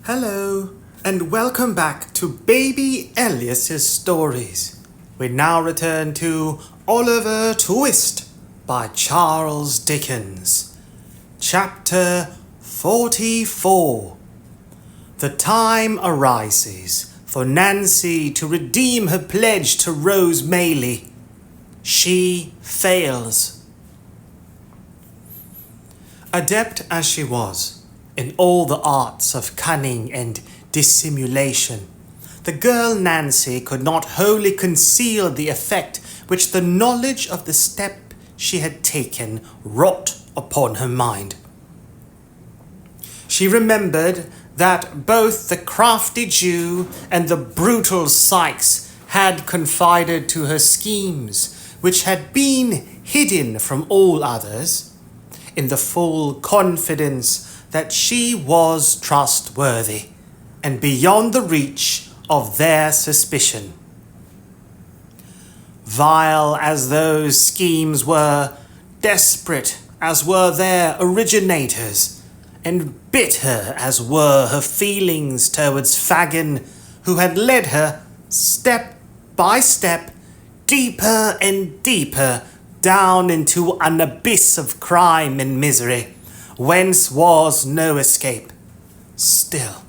Hello, and welcome back to Baby Elias's stories. We now return to Oliver Twist by Charles Dickens. Chapter 44. The time arises for Nancy to redeem her pledge to Rose Maylie. She fails. Adept as she was in all the arts of cunning and dissimulation, the girl Nancy could not wholly conceal the effect which the knowledge of the step she had taken wrought upon her mind. She remembered that both the crafty Jew and the brutal Sykes had confided to her schemes, which had been hidden from all others, in the full confidence that she was trustworthy and beyond the reach of their suspicion. Vile as those schemes were, desperate as were their originators, and bitter as were her feelings towards Fagin, who had led her, step by step, deeper and deeper down into an abyss of crime and misery, whence was no escape. Still,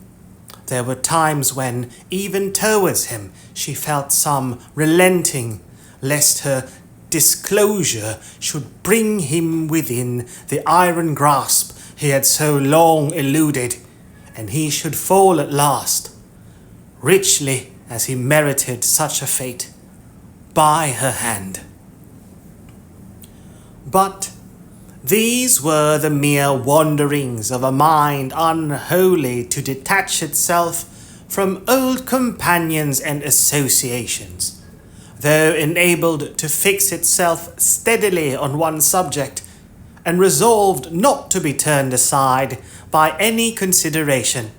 there were times when, even towards him, she felt some relenting, lest her disclosure should bring him within the iron grasp he had so long eluded, and he should fall at last, richly as he merited such a fate, by her hand. But these were the mere wanderings of a mind unholy to detach itself from old companions and associations, though enabled to fix itself steadily on one subject, and resolved not to be turned aside by any consideration.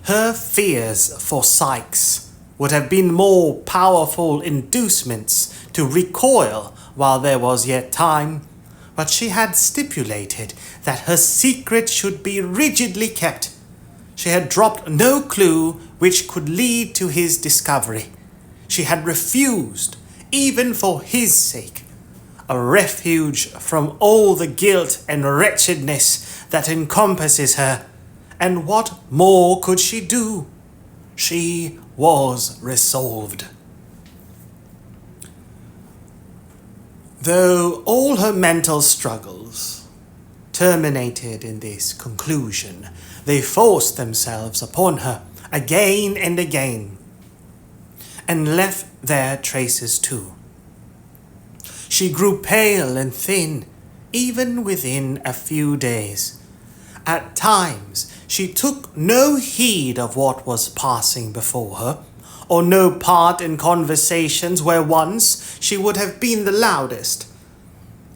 Her fears for Sykes would have been more powerful inducements to recoil while there was yet time, but she had stipulated that her secret should be rigidly kept. She had dropped no clue which could lead to his discovery. She had refused, even for his sake, a refuge from all the guilt and wretchedness that encompasses her. And what more could she do? She was resolved. Though all her mental struggles terminated in this conclusion, they forced themselves upon her again and again, and left their traces too. She grew pale and thin, even within a few days. At times, she took no heed of what was passing before her, or no part in conversations where once she would have been the loudest.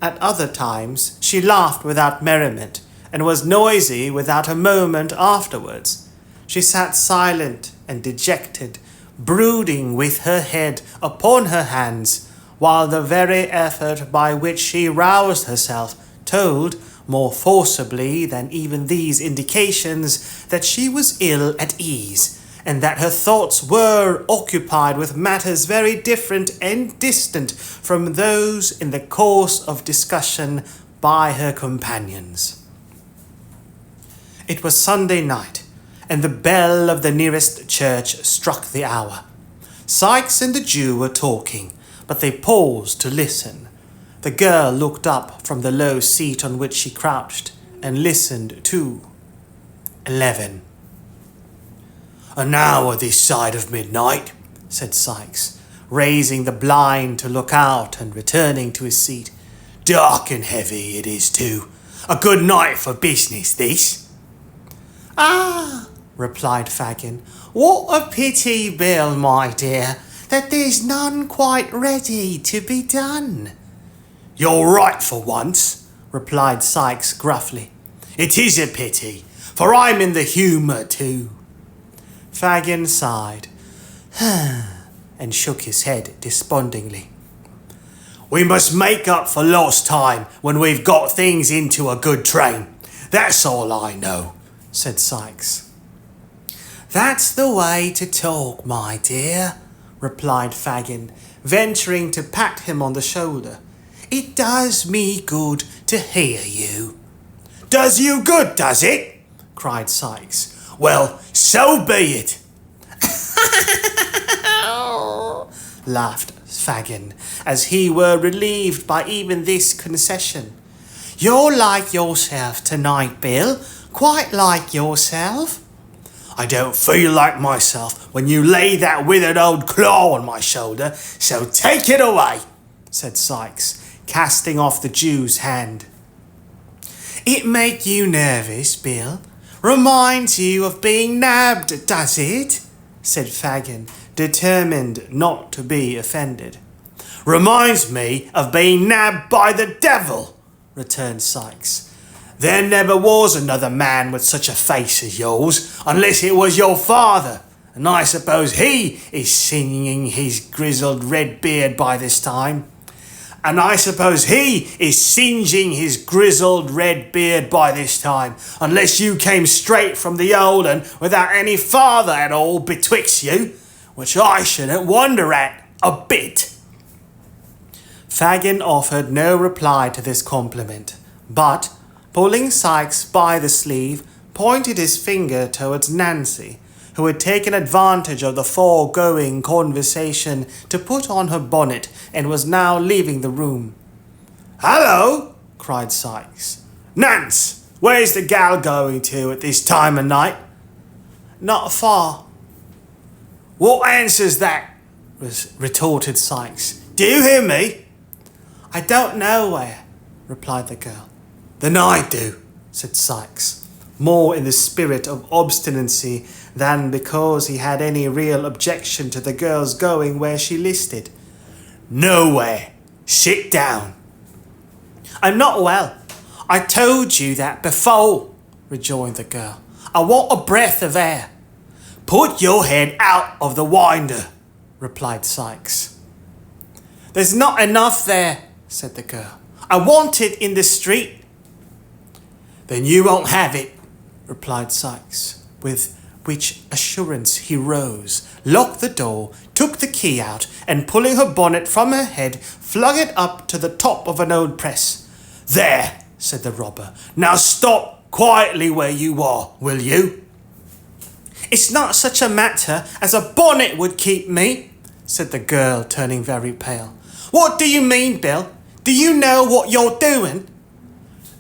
At other times, she laughed without merriment, and was noisy without a moment afterwards. She sat silent and dejected, brooding with her head upon her hands, while the very effort by which she roused herself told, more forcibly than even these indications, that she was ill at ease, and that her thoughts were occupied with matters very different and distant from those in the course of discussion by her companions. It was Sunday night, and the bell of the nearest church struck the hour. Sykes and the Jew were talking, but they paused to listen. The girl looked up from the low seat on which she crouched, and listened too. 11. "An hour this side of midnight," said Sykes, raising the blind to look out and returning to his seat. "Dark and heavy it is too. A good night for business, this." "Ah," replied Fagin, "what a pity, Bill, my dear, that there's none quite ready to be done." "You're right for once," replied Sykes gruffly. "It is a pity, for I'm in the humour too." Fagin sighed, and shook his head despondingly. "We must make up for lost time when we've got things into a good train. That's all I know," said Sykes. That's the way to talk, my dear, replied Fagin, venturing to pat him on the shoulder. It does me good to hear you. Does you good, does it? Cried Sykes. Well, so be it. Laughed Fagin, as he were relieved by even this concession. You're like yourself tonight, Bill, quite like yourself. I don't feel like myself when you lay that withered old claw on my shoulder, so take it away, said Sykes, casting off the Jew's hand. It make you nervous, Bill? Reminds you of being nabbed, does it? Said Fagin, determined not to be offended. Reminds me of being nabbed by the devil, returned Sykes. There never was another man with such a face as yours, unless it was your father, and I suppose he is singeing his grizzled red beard by this time. And I suppose he is singeing his grizzled red beard by this time, unless you came straight from the old un without any father at all betwixt you, which I shouldn't wonder at a bit. Fagin offered no reply to this compliment, but, pulling Sykes by the sleeve, pointed his finger towards Nancy, who had taken advantage of the foregoing conversation to put on her bonnet and was now leaving the room. "Hallo!" cried Sykes. "Nance, where's the gal going to at this time of night?" "Not far." "What answer's that?" retorted Sykes. "Do you hear me?" "I don't know where," replied the girl. "Then I do," said Sykes, more in the spirit of obstinacy than because he had any real objection to the girl's going where she listed. "Nowhere. Sit down." "I'm not well. I told you that before," rejoined the girl. "I want a breath of air." "Put your head out of the winder," replied Sykes. "There's not enough there," said the girl. "I want it in the street." "Then you won't have it," replied Sykes, with which assurance he rose, locked the door, took the key out, and pulling her bonnet from her head, flung it up to the top of an old press. "There," said the robber. "Now stop quietly where you are, will you?" "It's not such a matter as a bonnet would keep me," said the girl, turning very pale. "What do you mean, Bill? Do you know what you're doing?"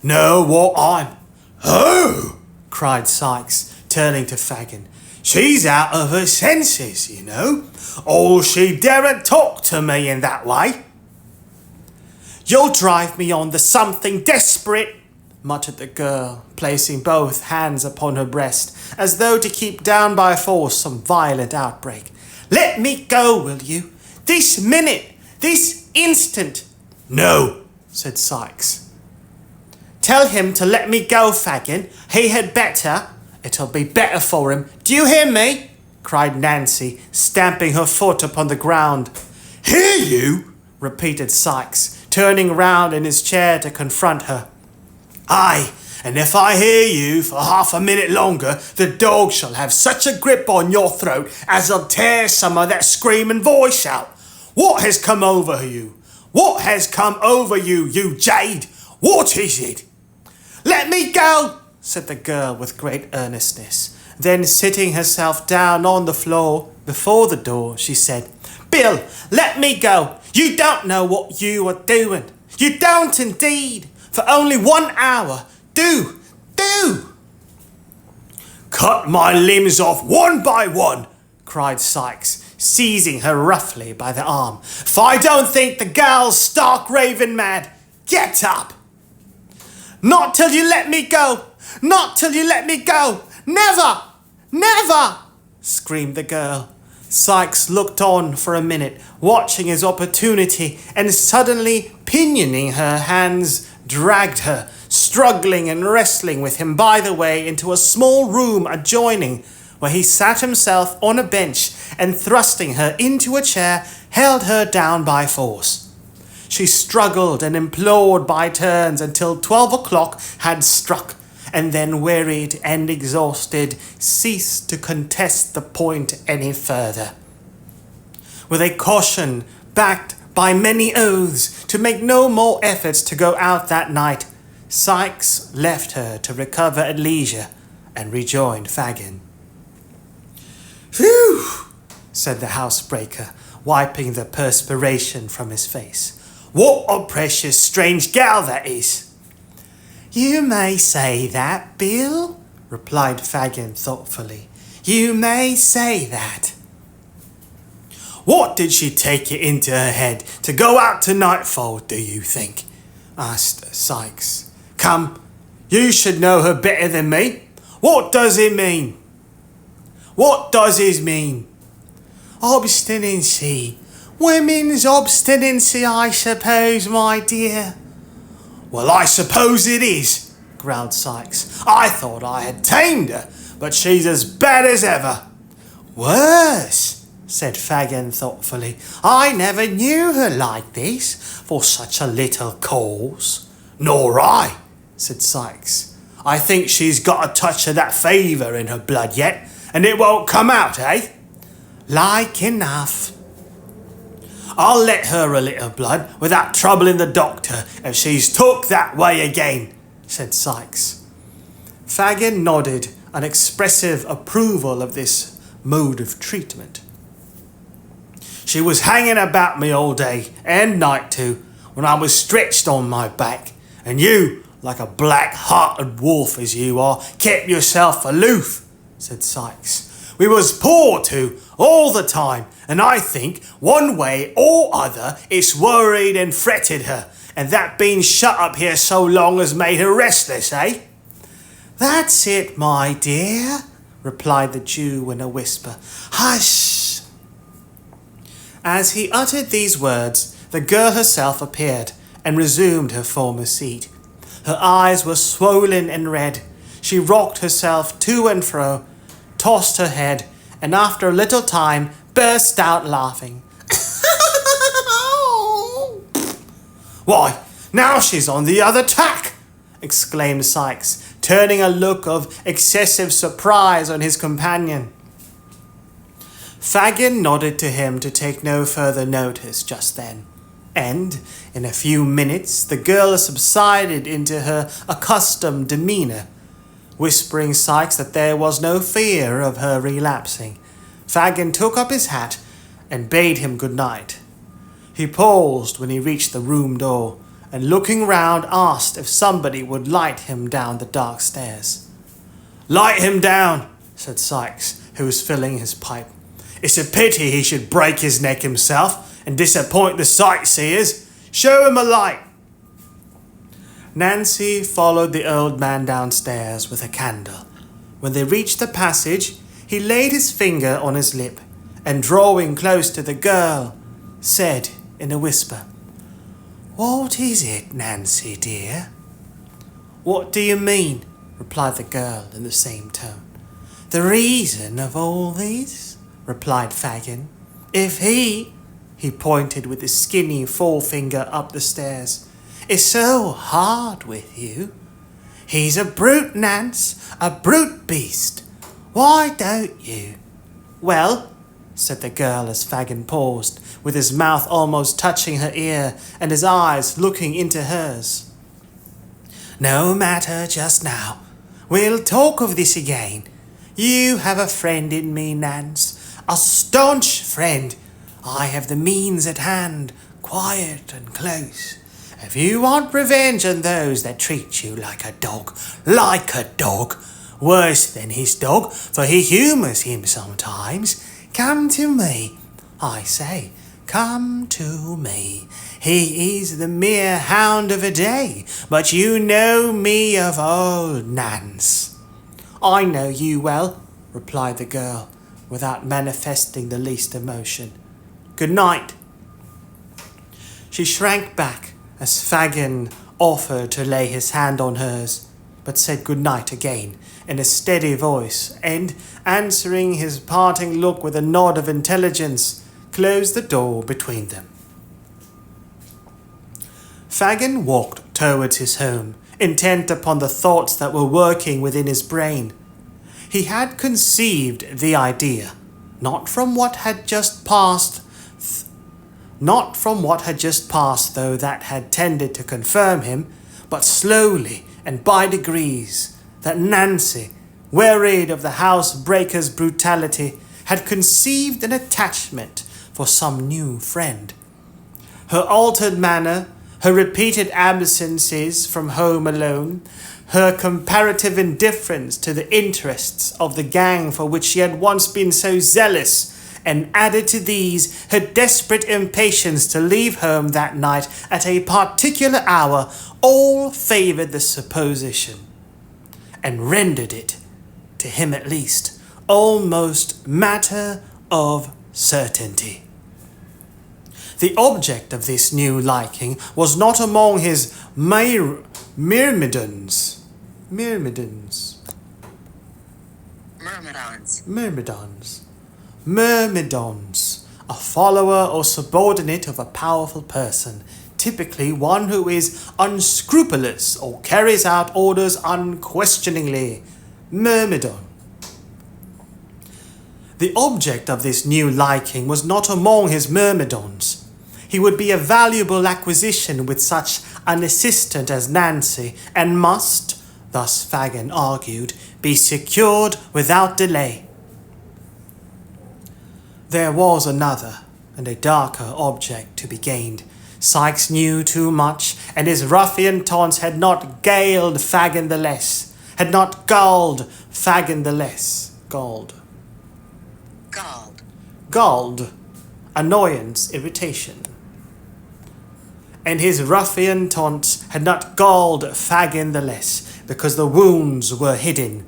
"Know what I'm—" "Oh!" cried Sykes, turning to Fagin. "She's out of her senses, you know, or she daren't talk to me in that way." "You'll drive me on to something desperate," muttered the girl, placing both hands upon her breast, as though to keep down by force some violent outbreak. "Let me go, will you? This minute! This instant!" "No," said Sykes. "Tell him to let me go, Fagin. He had better. It'll be better for him. Do you hear me?" cried Nancy, stamping her foot upon the ground. "Hear you?" repeated Sykes, turning round in his chair to confront her. "Aye, and if I hear you for half a minute longer, the dog shall have such a grip on your throat as'll tear some of that screaming voice out. What has come over you? What has come over you, you jade? What is it?" "Let me go," said the girl with great earnestness. Then, sitting herself down on the floor before the door, she said, "Bill, let me go. You don't know what you are doing. You don't indeed. For only 1 hour. Do! "Cut my limbs off one by one," cried Sykes, seizing her roughly by the arm. "If I don't think the gal's stark raving mad. Get up!" "Not till you let me go! Not till you let me go! Never! Never!" screamed the girl. Sykes looked on for a minute, watching his opportunity, and suddenly pinioning her hands, dragged her, struggling and wrestling with him by the way, into a small room adjoining, where he sat himself on a bench and, thrusting her into a chair, held her down by force. She struggled and implored by turns until 12 o'clock had struck, and then, wearied and exhausted, ceased to contest the point any further. With a caution backed by many oaths to make no more efforts to go out that night, Sykes left her to recover at leisure and rejoined Fagin. "Phew!" said the housebreaker, wiping the perspiration from his face. "What a precious strange gal that is!" "You may say that, Bill," replied Fagin thoughtfully. "You may say that." "What did she take it into her head to go out to nightfall, do you think?" asked Sykes. "Come, you should know her better than me. What does it mean?" "What does it mean?" "Obstinacy. Women's obstinacy, I suppose, my dear." "Well, I suppose it is," growled Sykes. "I thought I had tamed her, but she's as bad as ever." "Worse," said Fagin thoughtfully. "I never knew her like this, for such a little cause." "Nor I," said Sykes. "I think she's got a touch of that fever in her blood yet, and it won't come out, eh?" "Like enough." "I'll let her a little blood without troubling the doctor if she's took that way again," said Sykes. Fagin nodded an expressive approval of this mode of treatment. "She was hanging about me all day, and night too, when I was stretched on my back, and you, like a black-hearted wolf as you are, kept yourself aloof," said Sykes. "We was poor too, all the time, and I think, one way or other, it's worried and fretted her, and that being shut up here so long has made her restless, eh?" "That's it, my dear," replied the Jew in a whisper. "Hush!" As he uttered these words, the girl herself appeared and resumed her former seat. Her eyes were swollen and red. She rocked herself to and fro, tossed her head, and after a little time burst out laughing. "Why, now she's on the other tack!" exclaimed Sykes, turning a look of excessive surprise on his companion. Fagin nodded to him to take no further notice just then, and in a few minutes the girl subsided into her accustomed demeanour, whispering Sykes that there was no fear of her relapsing. Fagin took up his hat and bade him good night. He paused when he reached the room door, and looking round asked if somebody would light him down the dark stairs. "Light him down," said Sykes, who was filling his pipe. "It's a pity he should break his neck himself and disappoint the sightseers. Show him a light." Nancy followed the old man downstairs with a candle. When they reached the passage, he laid his finger on his lip, and drawing close to the girl, said in a whisper, "What is it, Nancy, dear?" "What do you mean?" replied the girl in the same tone. "The reason of all this," replied Fagin. "If he pointed with his skinny forefinger up the stairs, "is so hard with you. He's a brute, Nance, a brute beast. Why don't you?" "Well," said the girl as Fagin paused, with his mouth almost touching her ear and his eyes looking into hers. "No matter just now. We'll talk of this again. You have a friend in me, Nance, a staunch friend. I have the means at hand, quiet and close. If you want revenge on those that treat you like a dog, worse than his dog, for he humours him sometimes, come to me. I say, come to me. He is the mere hound of a day, but you know me of old, Nance." "I know you well," replied the girl, without manifesting the least emotion. "Good night." She shrank back as Fagin offered to lay his hand on hers, but said good night again in a steady voice, and, answering his parting look with a nod of intelligence, closed the door between them. Fagin walked towards his home intent upon the thoughts that were working within his brain. He had conceived the idea, not from what had just passed, though that had tended to confirm him, but slowly and by degrees, that Nancy, wearied of the housebreaker's brutality, had conceived an attachment for some new friend. Her altered manner, her repeated absences from home alone, her comparative indifference to the interests of the gang for which she had once been so zealous, and added to these her desperate impatience to leave home that night at a particular hour, all favoured the supposition, and rendered it, to him at least, almost matter of certainty. The object of this new liking was not among his myrmidons, a follower or subordinate of a powerful person, typically one who is unscrupulous or carries out orders unquestioningly. Myrmidon. The object of this new liking was not among his myrmidons. He would be a valuable acquisition with such an assistant as Nancy, and must, thus Fagin argued, be secured without delay. There was another and a darker object to be gained. Sykes knew too much, and his ruffian taunts had not gulled Fagin the less. Galled. Annoyance, irritation. And his ruffian taunts had not galled Fagin the less, because the wounds were hidden.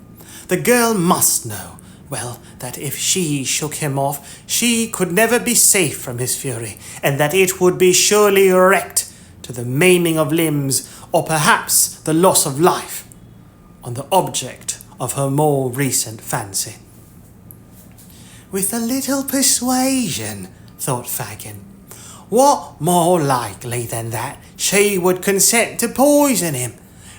The girl must know, well, that if she shook him off, she could never be safe from his fury, and that it would be surely wrecked to the maiming of limbs, or perhaps the loss of life, on the object of her more recent fancy. With a little persuasion, thought Fagin, what more likely than that she would consent to poison him?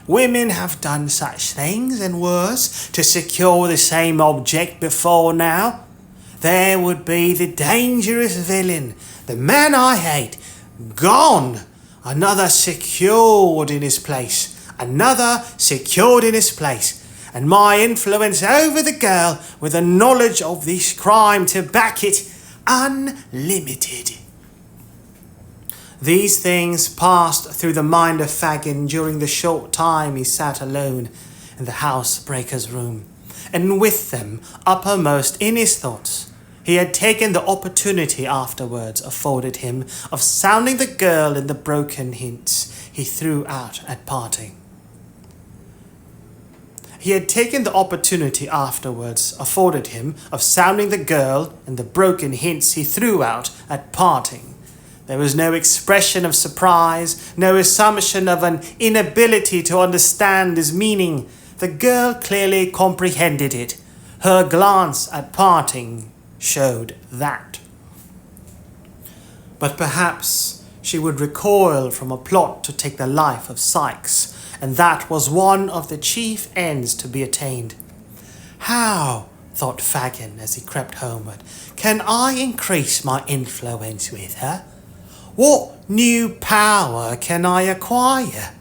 Women have done such things, and worse, to secure the same object before now. There would be the dangerous villain, the man I hate, gone, another secured in his place, and my influence over the girl, with the knowledge of this crime to back it, unlimited. These things passed through the mind of Fagin during the short time he sat alone in the housebreaker's room, and with them uppermost in his thoughts, he had taken the opportunity afterwards afforded him of sounding the girl in the broken hints he threw out at parting. There was no expression of surprise, no assumption of an inability to understand his meaning. The girl clearly comprehended it. Her glance at parting showed that. But perhaps she would recoil from a plot to take the life of Sykes, and that was one of the chief ends to be attained. How, thought Fagin as he crept homeward, can I increase my influence with her? What new power can I acquire?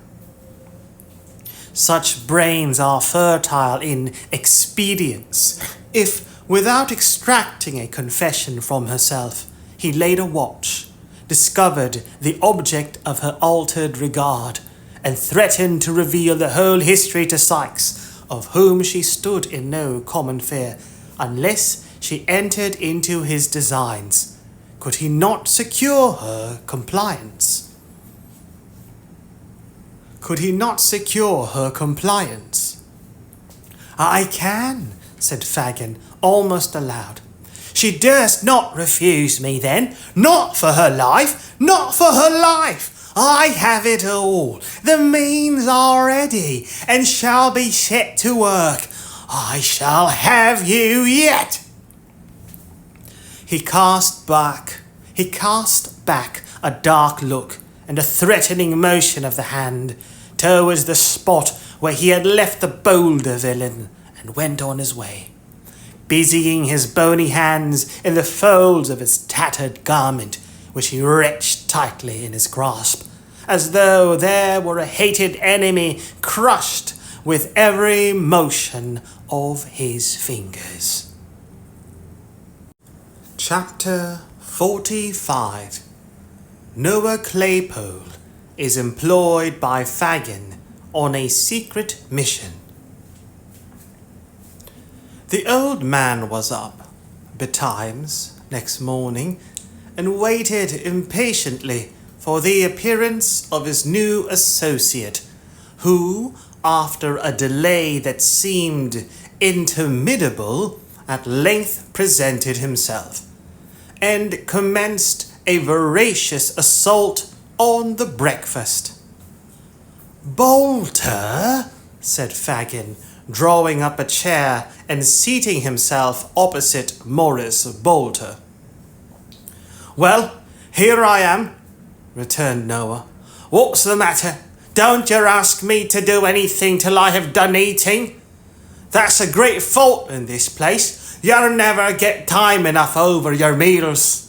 Such brains are fertile in expedients. If, without extracting a confession from herself, he laid a watch, discovered the object of her altered regard, and threatened to reveal the whole history to Sykes, of whom she stood in no common fear, unless she entered into his designs, could he not secure her compliance? I can, said Fagin, almost aloud. She durst not refuse me then, not for her life. I have it all. The means are ready, and shall be set to work. I shall have you yet. He cast back a dark look and a threatening motion of the hand, towards the spot where he had left the bolder villain, and went on his way, busying his bony hands in the folds of his tattered garment, which he wrenched tightly in his grasp, as though there were a hated enemy crushed with every motion of his fingers. Chapter 45. Noah Claypole is employed by Fagin on a secret mission. The old man was up betimes next morning and waited impatiently for the appearance of his new associate, who, after a delay that seemed interminable, at length presented himself, and commenced a voracious assault on the breakfast. "Bolter," said Fagin, drawing up a chair and seating himself opposite Morris Bolter. "Well, here I am," returned Noah. "What's the matter? Don't you ask me to do anything till I have done eating. That's a great fault in this place. You'll never get time enough over your meals."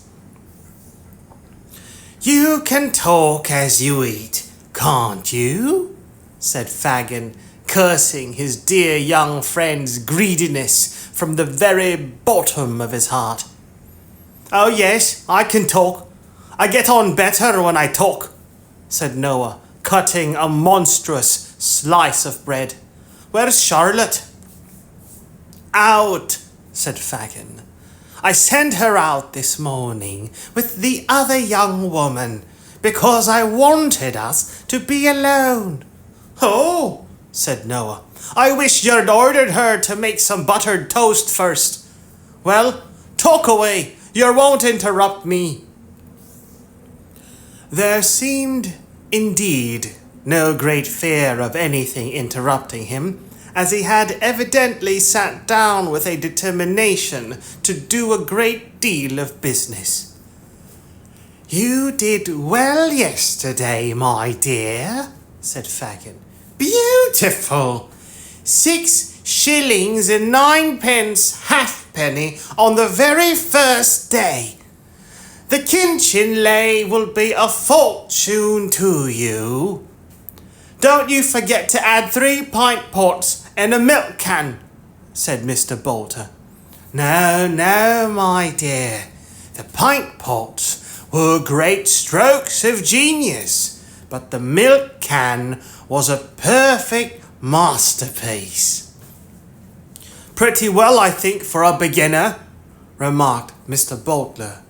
"You can talk as you eat, can't you?" said Fagin, cursing his dear young friend's greediness from the very bottom of his heart. "Oh yes, I can talk. I get on better when I talk," said Noah, cutting a monstrous slice of bread. "Where's Charlotte?" "Out," said Fagin. "I sent her out this morning with the other young woman because I wanted us to be alone." "Oh," said Noah, "I wish you'd ordered her to make some buttered toast first. Well, talk away. You won't interrupt me." There seemed, indeed, no great fear of anything interrupting him, as he had evidently sat down with a determination to do a great deal of business. "You did well yesterday, my dear," said Fagin. "Beautiful! 6 shillings and 9 halfpenny on the very first day. The kitchen lay will be a fortune to you. Don't you forget to add 3 pint pots and a milk can," said Mr. Bolter. No, my dear. The pint pots were great strokes of genius, but the milk can was a perfect masterpiece." "Pretty well, I think, for a beginner," remarked Mr. Bolter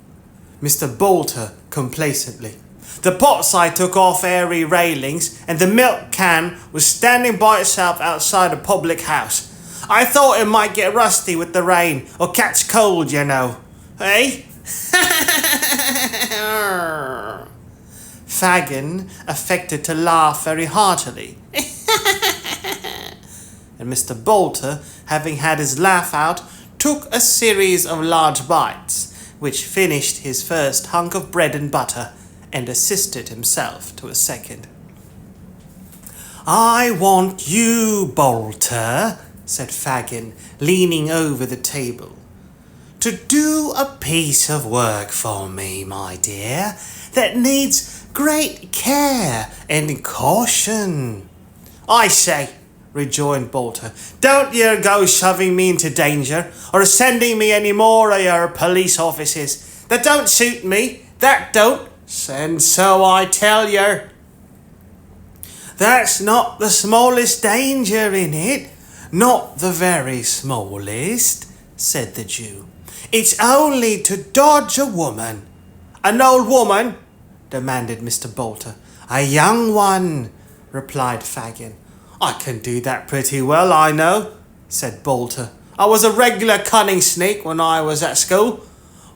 complacently. "The pots I took off airy railings, and the milk can was standing by itself outside a public house. I thought it might get rusty with the rain, or catch cold, you know. Eh?" Fagin affected to laugh very heartily. And Mr. Bolter, having had his laugh out, took a series of large bites, which finished his first hunk of bread and butter, and assisted himself to a second. "I want you, Bolter," said Fagin, leaning over the table, "to do a piece of work for me, my dear, that needs great care and caution." "I say," rejoined Bolter, "don't you go shoving me into danger, or sending me any more of your police officers. That don't suit me, that don't. And so I tell you." "That's not the smallest danger in it, not the very smallest," said the Jew. "It's only to dodge a woman." "An old woman?" demanded Mr. Bolter. "A young one," replied Fagin. "I can do that pretty well, I know," said Bolter. "I was a regular cunning sneak when I was at school.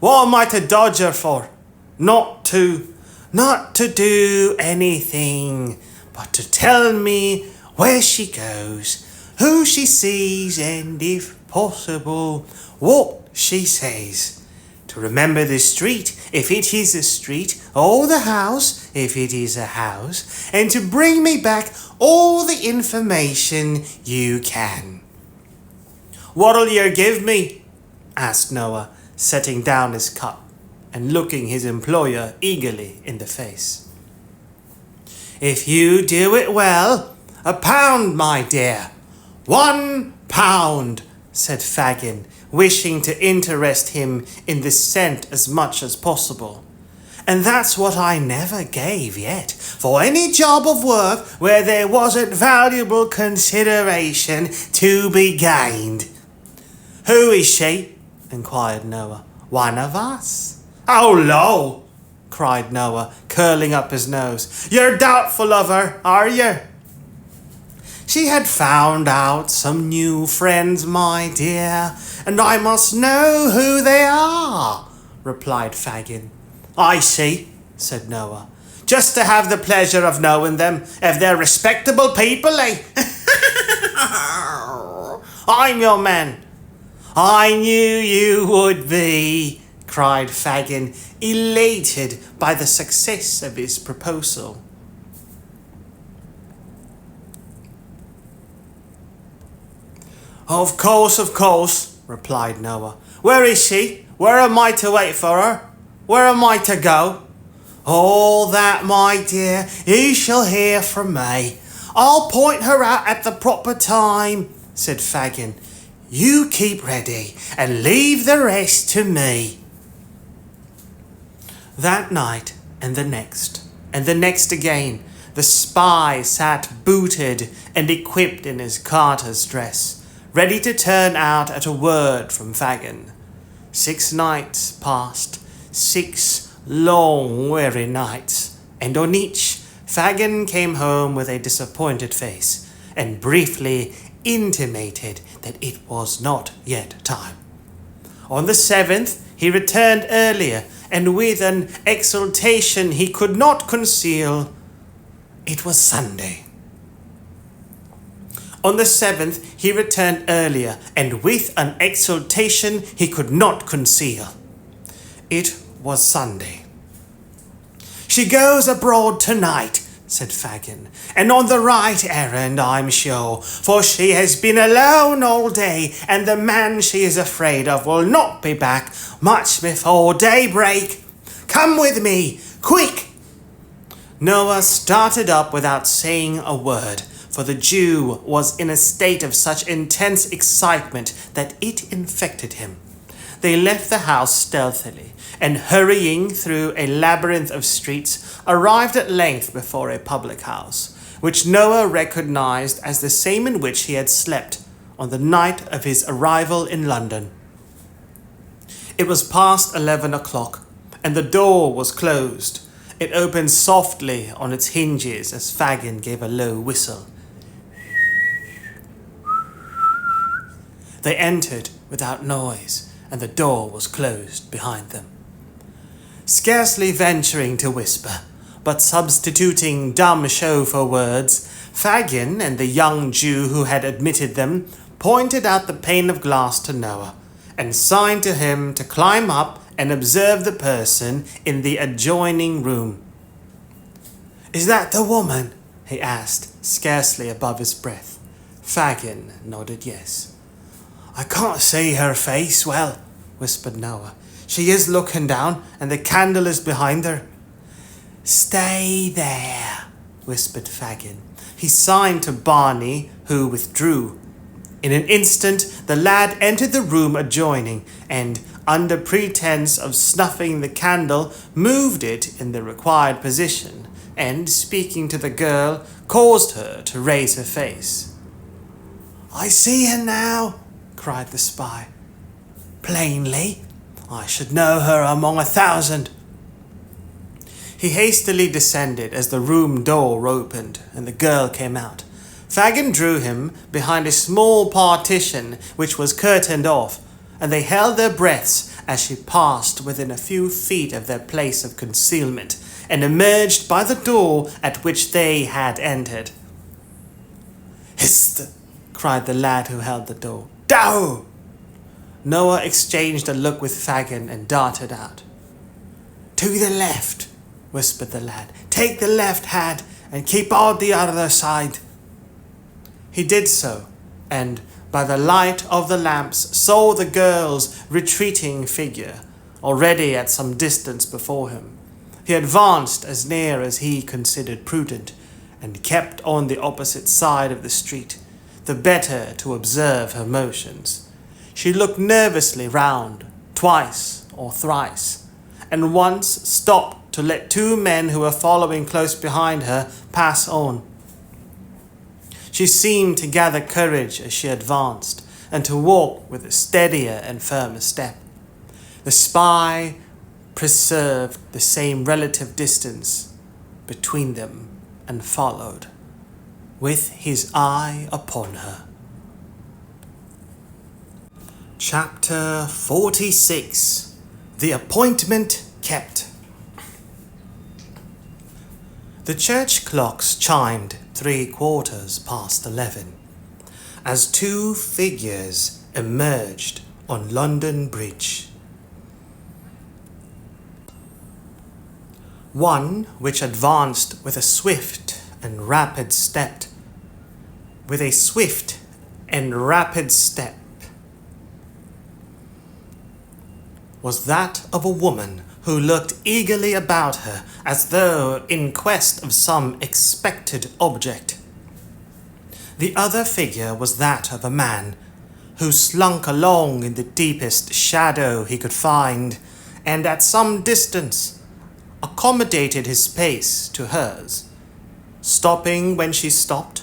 What am I to dodge her for? Not to do anything, but to tell me where she goes, who she sees, and if possible, what she says. to remember the street, if it is a street, or the house, if it is a house, and to bring me back all the information you can." "What'll yer give me?" asked Noah, setting down his cup and looking his employer eagerly in the face. "If you do it well, £1, my dear. £1, said Fagin, wishing to interest him in the scent as much as possible. "And that's what I never gave yet, for any job of work where there wasn't valuable consideration to be gained." "Who is she?" inquired Noah. "One of us." "Oh, lo!" cried Noah, curling up his nose. "You're doubtful of her, are you?" "She had found out some new friends, my dear, and I must know who they are," replied Fagin. "I see," said Noah. "Just to have the pleasure of knowing them, if they're respectable people, eh?" "I'm your man." "I knew you would be," cried Fagin, elated by the success of his proposal. Of course, replied Noah. "Where is she? Where am I to wait for her? Where am I to go?" "All that, my dear, you shall hear from me. I'll point her out at the proper time," said Fagin. "You keep ready and leave the rest to me." That night, and the next again, the spy sat booted and equipped in his carter's dress, ready to turn out at a word from Fagin. 6 nights passed, 6 long weary nights, and on each Fagin came home with a disappointed face, and briefly intimated that it was not yet time. On the 7th he returned earlier, and with an exultation he could not conceal, it was Sunday. On the 7th he returned earlier, and with an exultation he could not conceal, it was Sunday. "She goes abroad tonight," said Fagin, "and on the right errand, I'm sure, for she has been alone all day, and the man she is afraid of will not be back much before daybreak. Come with me, quick!" Noah started up without saying a word, for the Jew was in a state of such intense excitement that it infected him. They left the house stealthily, and hurrying through a labyrinth of streets, arrived at length before a public house, which Noah recognized as the same in which he had slept on the night of his arrival in London. It was past 11 o'clock, and the door was closed. It opened softly on its hinges as Fagin gave a low whistle. They entered without noise, and the door was closed behind them. Scarcely venturing to whisper, but substituting dumb show for words, Fagin and the young Jew who had admitted them pointed out the pane of glass to Noah, and signed to him to climb up and observe the person in the adjoining room. "Is that the woman?" he asked, scarcely above his breath. Fagin nodded yes. "I can't see her face well," whispered Noah. "She is looking down, and the candle is behind her." "Stay there," whispered Fagin. He signed to Barney, who withdrew. In an instant the lad entered the room adjoining, and, under pretense of snuffing the candle, moved it in the required position, and, speaking to the girl, caused her to raise her face. "I see her now," cried the spy. "Plainly. I should know her among 1,000. He hastily descended as the room door opened, and the girl came out. Fagin drew him behind a small partition which was curtained off, and they held their breaths as she passed within a few feet of their place of concealment, and emerged by the door at which they had entered. "Hist!" cried the lad who held the door. "Down!" Noah exchanged a look with Fagin and darted out. "To the left," whispered the lad. "Take the left hand and keep on the other side." He did so, and by the light of the lamps saw the girl's retreating figure, already at some distance before him. He advanced as near as he considered prudent, and kept on the opposite side of the street, the better to observe her motions. She looked nervously round, twice or thrice, and once stopped to let two men who were following close behind her pass on. She seemed to gather courage as she advanced, and to walk with a steadier and firmer step. The spy preserved the same relative distance between them and followed, with his eye upon her. Chapter 46. The Appointment Kept. The church clocks chimed 11:15 as two figures emerged on London Bridge. One which advanced with a swift and rapid step, was that of a woman who looked eagerly about her as though in quest of some expected object. The other figure was that of a man who slunk along in the deepest shadow he could find, and at some distance accommodated his pace to hers, stopping when she stopped,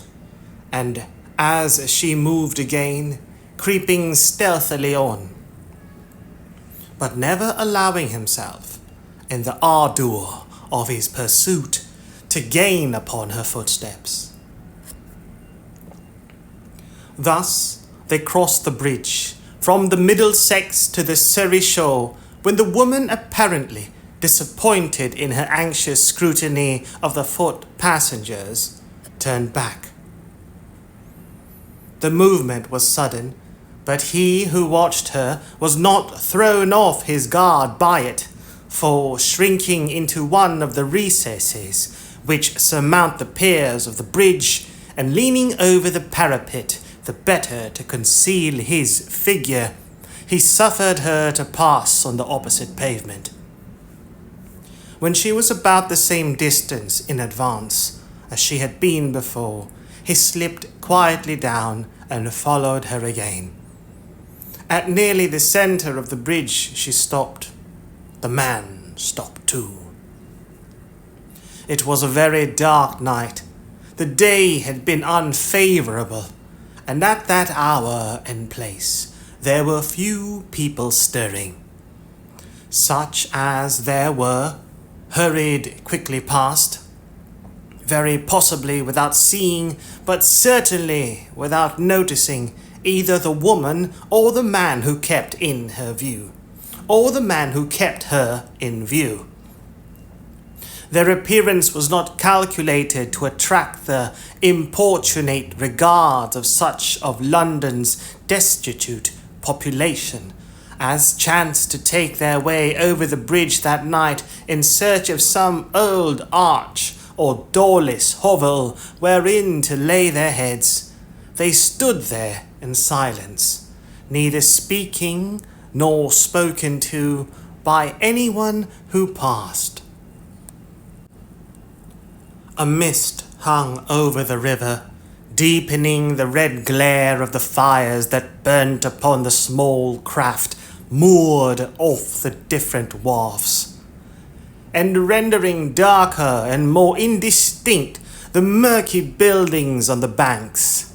and as she moved again, creeping stealthily on, but never allowing himself, in the ardour of his pursuit, to gain upon her footsteps. Thus they crossed the bridge from the Middlesex to the Surrey shore, when the woman, apparently disappointed in her anxious scrutiny of the foot passengers, turned back. The movement was sudden, but he who watched her was not thrown off his guard by it, for shrinking into one of the recesses which surmount the piers of the bridge, and leaning over the parapet the better to conceal his figure, he suffered her to pass on the opposite pavement. When she was about the same distance in advance as she had been before, he slipped quietly down and followed her again. At nearly the center of the bridge she stopped. The man stopped too. It was a very dark night. The day had been unfavorable, and at that hour and place there were few people stirring. Such as there were hurried quickly past, very possibly without seeing, but certainly without noticing, either the woman or the man who kept in her view, or the man who kept her in view. Their appearance was not calculated to attract the importunate regards of such of London's destitute population as chanced to take their way over the bridge that night in search of some old arch or doorless hovel wherein to lay their heads. They stood there in silence, neither speaking nor spoken to by anyone who passed. A mist hung over the river, deepening the red glare of the fires that burnt upon the small craft moored off the different wharfs, and rendering darker and more indistinct the murky buildings on the banks.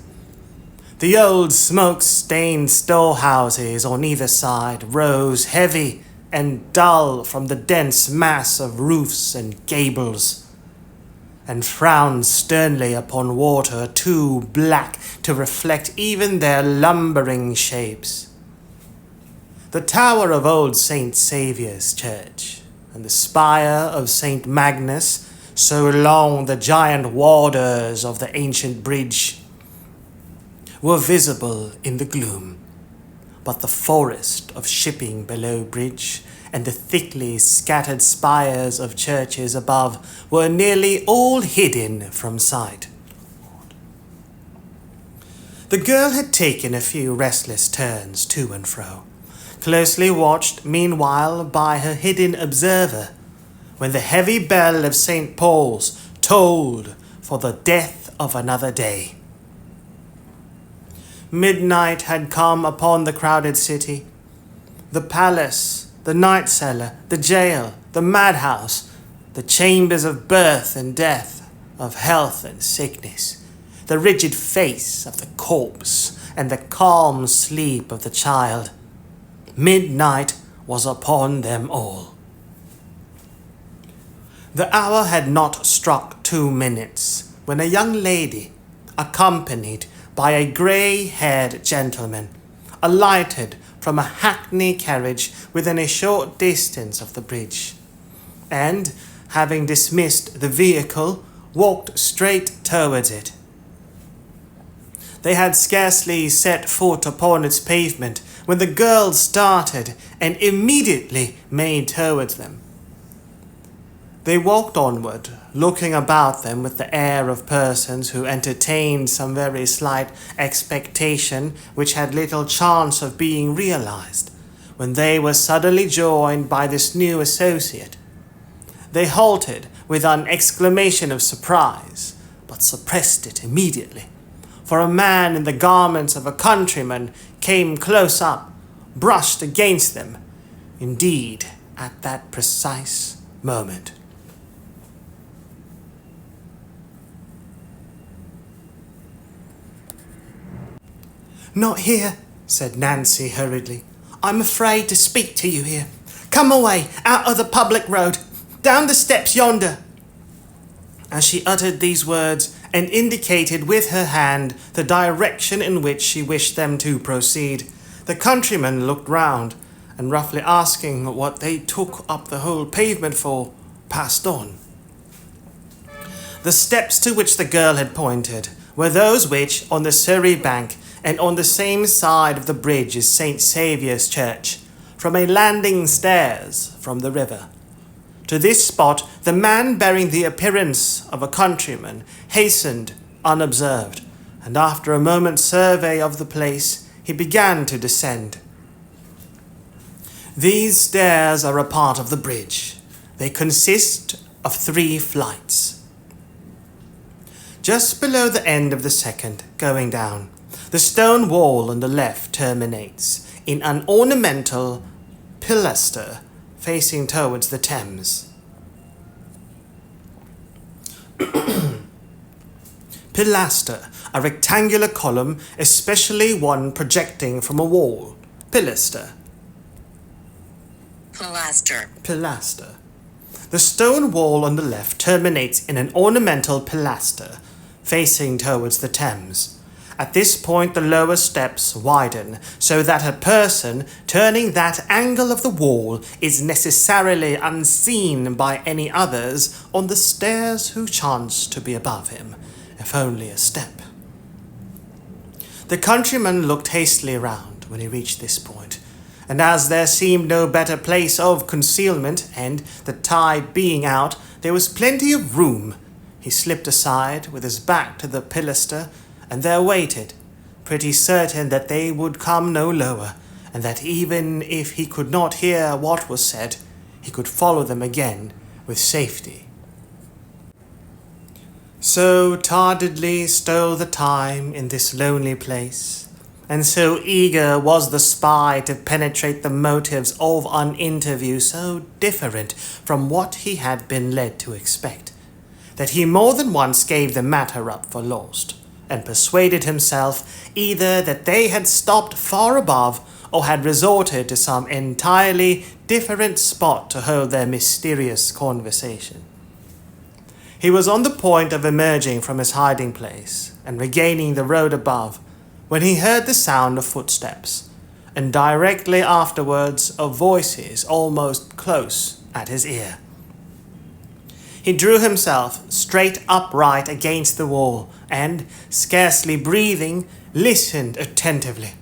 The old smoke-stained storehouses on either side rose heavy and dull from the dense mass of roofs and gables, and frowned sternly upon water too black to reflect even their lumbering shapes. The tower of old St. Saviour's Church and the spire of St. Magnus, so long the giant warders of the ancient bridge, were visible in the gloom, but the forest of shipping below bridge, and the thickly scattered spires of churches above were nearly all hidden from sight. The girl had taken a few restless turns to and fro, closely watched meanwhile by her hidden observer, when the heavy bell of St. Paul's tolled for the death of another day. Midnight had come upon the crowded city. The palace, the night cellar, the jail, the madhouse, the chambers of birth and death, of health and sickness, the rigid face of the corpse and the calm sleep of the child. Midnight was upon them all. The hour had not struck 2 minutes when a young lady, accompanied by a grey-haired gentleman, alighted from a hackney carriage within a short distance of the bridge, and, having dismissed the vehicle, walked straight towards it. They had scarcely set foot upon its pavement when the girl started and immediately made towards them. They walked onward, looking about them with the air of persons who entertained some very slight expectation which had little chance of being realized, when they were suddenly joined by this new associate. They halted with an exclamation of surprise, but suppressed it immediately, for a man in the garments of a countryman came close up, brushed against them, indeed, at that precise moment. "Not here," said Nancy hurriedly. "I'm afraid to speak to you here. Come away, out of the public road, down the steps yonder." As she uttered these words and indicated with her hand the direction in which she wished them to proceed, the countryman looked round, and roughly asking what they took up the whole pavement for, passed on. The steps to which the girl had pointed were those which, on the Surrey bank, and on the same side of the bridge is St. Saviour's Church, from a landing stairs from the river. To this spot the man bearing the appearance of a countryman hastened unobserved, and after a moment's survey of the place, he began to descend. These stairs are a part of the bridge. They consist of 3 flights. Just below the end of the second, going down, the stone wall on the left terminates in an ornamental pilaster facing towards the Thames. Pilaster, a rectangular column, especially one projecting from a wall. Pilaster. Pilaster. Pilaster. The stone wall on the left terminates in an ornamental pilaster facing towards the Thames. At this point the lower steps widen, so that a person turning that angle of the wall is necessarily unseen by any others on the stairs who chance to be above him, if only a step. The countryman looked hastily round when he reached this point, and as there seemed no better place of concealment, and the tide being out, there was plenty of room, he slipped aside with his back to the pilaster, and there waited, pretty certain that they would come no lower, and that even if he could not hear what was said, he could follow them again with safety. So tardily stole the time in this lonely place, and so eager was the spy to penetrate the motives of an interview so different from what he had been led to expect, that he more than once gave the matter up for lost, and persuaded himself either that they had stopped far above or had resorted to some entirely different spot to hold their mysterious conversation. He was on the point of emerging from his hiding place and regaining the road above when he heard the sound of footsteps, and directly afterwards of voices almost close at his ear. He drew himself straight upright against the wall and, scarcely breathing, listened attentively.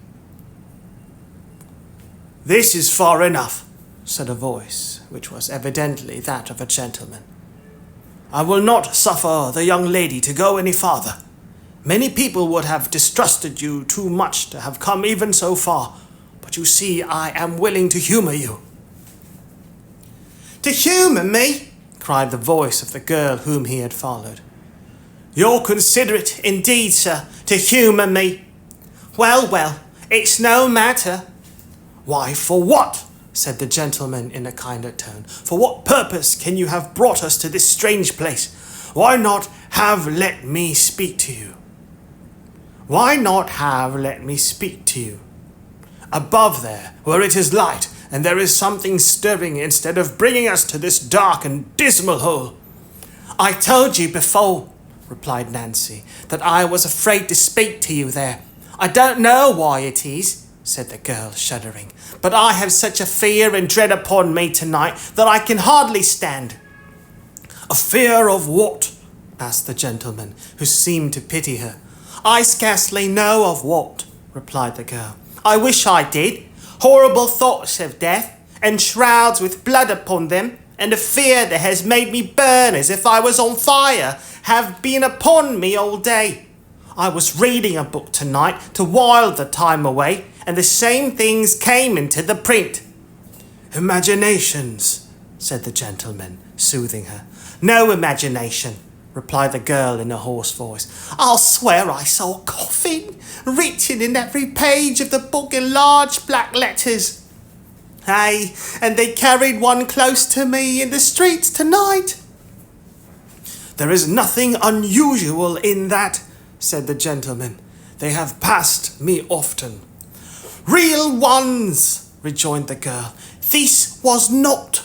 "This is far enough," said a voice, which was evidently that of a gentleman. "I will not suffer the young lady to go any farther. Many people would have distrusted you too much to have come even so far, but you see I am willing to humour you." "To humour me?" cried the voice of the girl whom he had followed. "You're considerate indeed, sir, to humour me. Well, well, it's no matter." "Why, for what?" said the gentleman in a kinder tone. "For what purpose can you have brought us to this strange place? Why not have let me speak to you? Why not have let me speak to you? Above there, where it is light, and there is something stirring, instead of bringing us to this dark and dismal hole." "I told you before," replied Nancy, "that I was afraid to speak to you there. I don't know why it is," said the girl, shuddering, "but I have such a fear and dread upon me tonight that I can hardly stand." "A fear of what?" asked the gentleman, who seemed to pity her. "I scarcely know of what," replied the girl. "I wish I did. Horrible thoughts of death, and shrouds with blood upon them, and a fear that has made me burn as if I was on fire, have been upon me all day. I was reading a book tonight to while the time away, and the same things came into the print." "Imaginations," said the gentleman, soothing her. "No imagination," replied the girl in a hoarse voice. "I'll swear I saw coffin written in every page of the book in large black letters. Ay, and they carried one close to me in the streets tonight." "There is nothing unusual in that," said the gentleman. "They have passed me often." "Real ones," rejoined the girl. "This was not."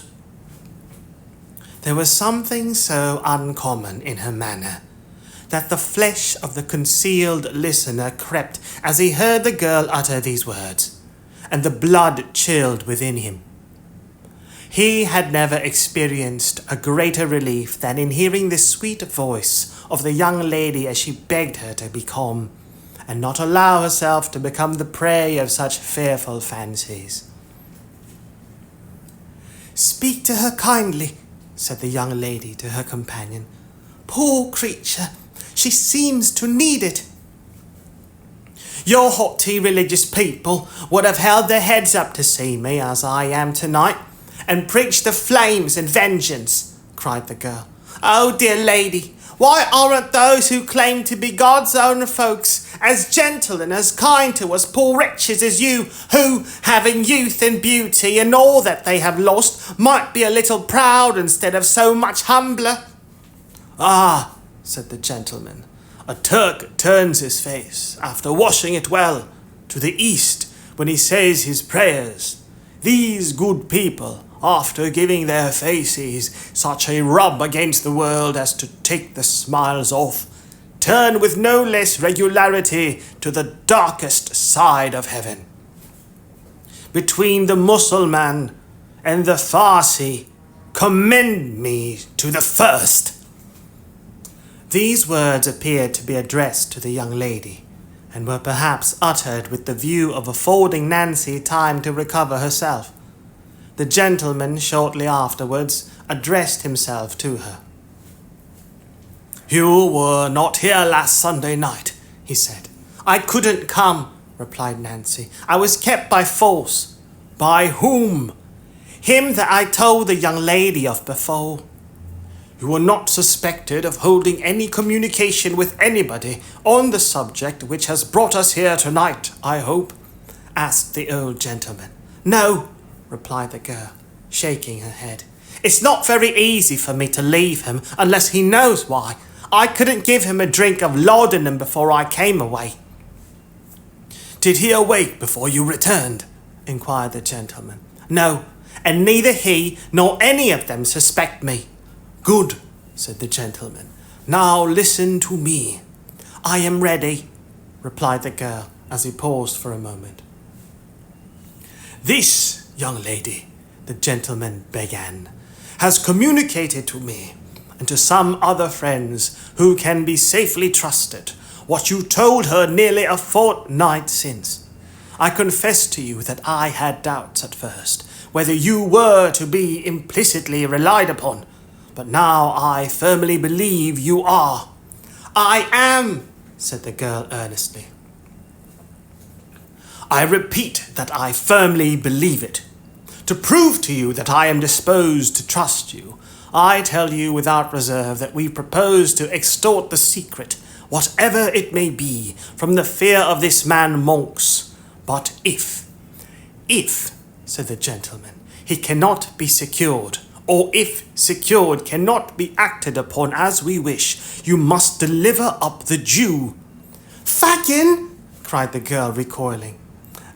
There was something so uncommon in her manner that the flesh of the concealed listener crept as he heard the girl utter these words, and the blood chilled within him. He had never experienced a greater relief than in hearing the sweet voice of the young lady as she begged her to be calm, and not allow herself to become the prey of such fearful fancies. "Speak to her kindly," said the young lady to her companion. "Poor creature, she seems to need it." "Your haughty religious people would have held their heads up to see me as I am tonight, and preached the flames and vengeance," cried the girl. "Oh, dear lady, why aren't those who claim to be God's own folks as gentle and as kind to us poor wretches as you, who, having youth and beauty and all that they have lost, might be a little proud instead of so much humbler?" "Ah," said the gentleman, "a Turk turns his face, after washing it well, to the east when he says his prayers. These good people, after giving their faces such a rub against the world as to take the smiles off, turn with no less regularity to the darkest side of heaven. Between the Mussulman and the Farsi, commend me to the first." These words appeared to be addressed to the young lady, and were perhaps uttered with the view of affording Nancy time to recover herself. The gentleman shortly afterwards addressed himself to her. "You were not here last Sunday night," he said. "I couldn't come," replied Nancy. "I was kept by force." "By whom?" "Him that I told the young lady of before." "You were not suspected of holding any communication with anybody on the subject which has brought us here tonight, I hope?" asked the old gentleman. "No," replied the girl, shaking her head. "It's not very easy for me to leave him unless he knows why. I couldn't give him a drink of laudanum before I came away." "Did he awake before you returned?" inquired the gentleman. "No, and neither he nor any of them suspect me." "Good," said the gentleman. "Now listen to me." "I am ready," replied the girl as he paused for a moment. "This young lady," the gentleman began, "has communicated to me and to some other friends who can be safely trusted what you told her nearly a fortnight since. I confess to you that I had doubts at first, whether you were to be implicitly relied upon, but now I firmly believe you are." "I am," said the girl earnestly. "I repeat that I firmly believe it. To prove to you that I am disposed to trust you, I tell you without reserve that we propose to extort the secret, whatever it may be, from the fear of this man Monks. But if, said the gentleman, he cannot be secured, or if secured cannot be acted upon as we wish, you must deliver up the Jew." "Fagin!" cried the girl, recoiling.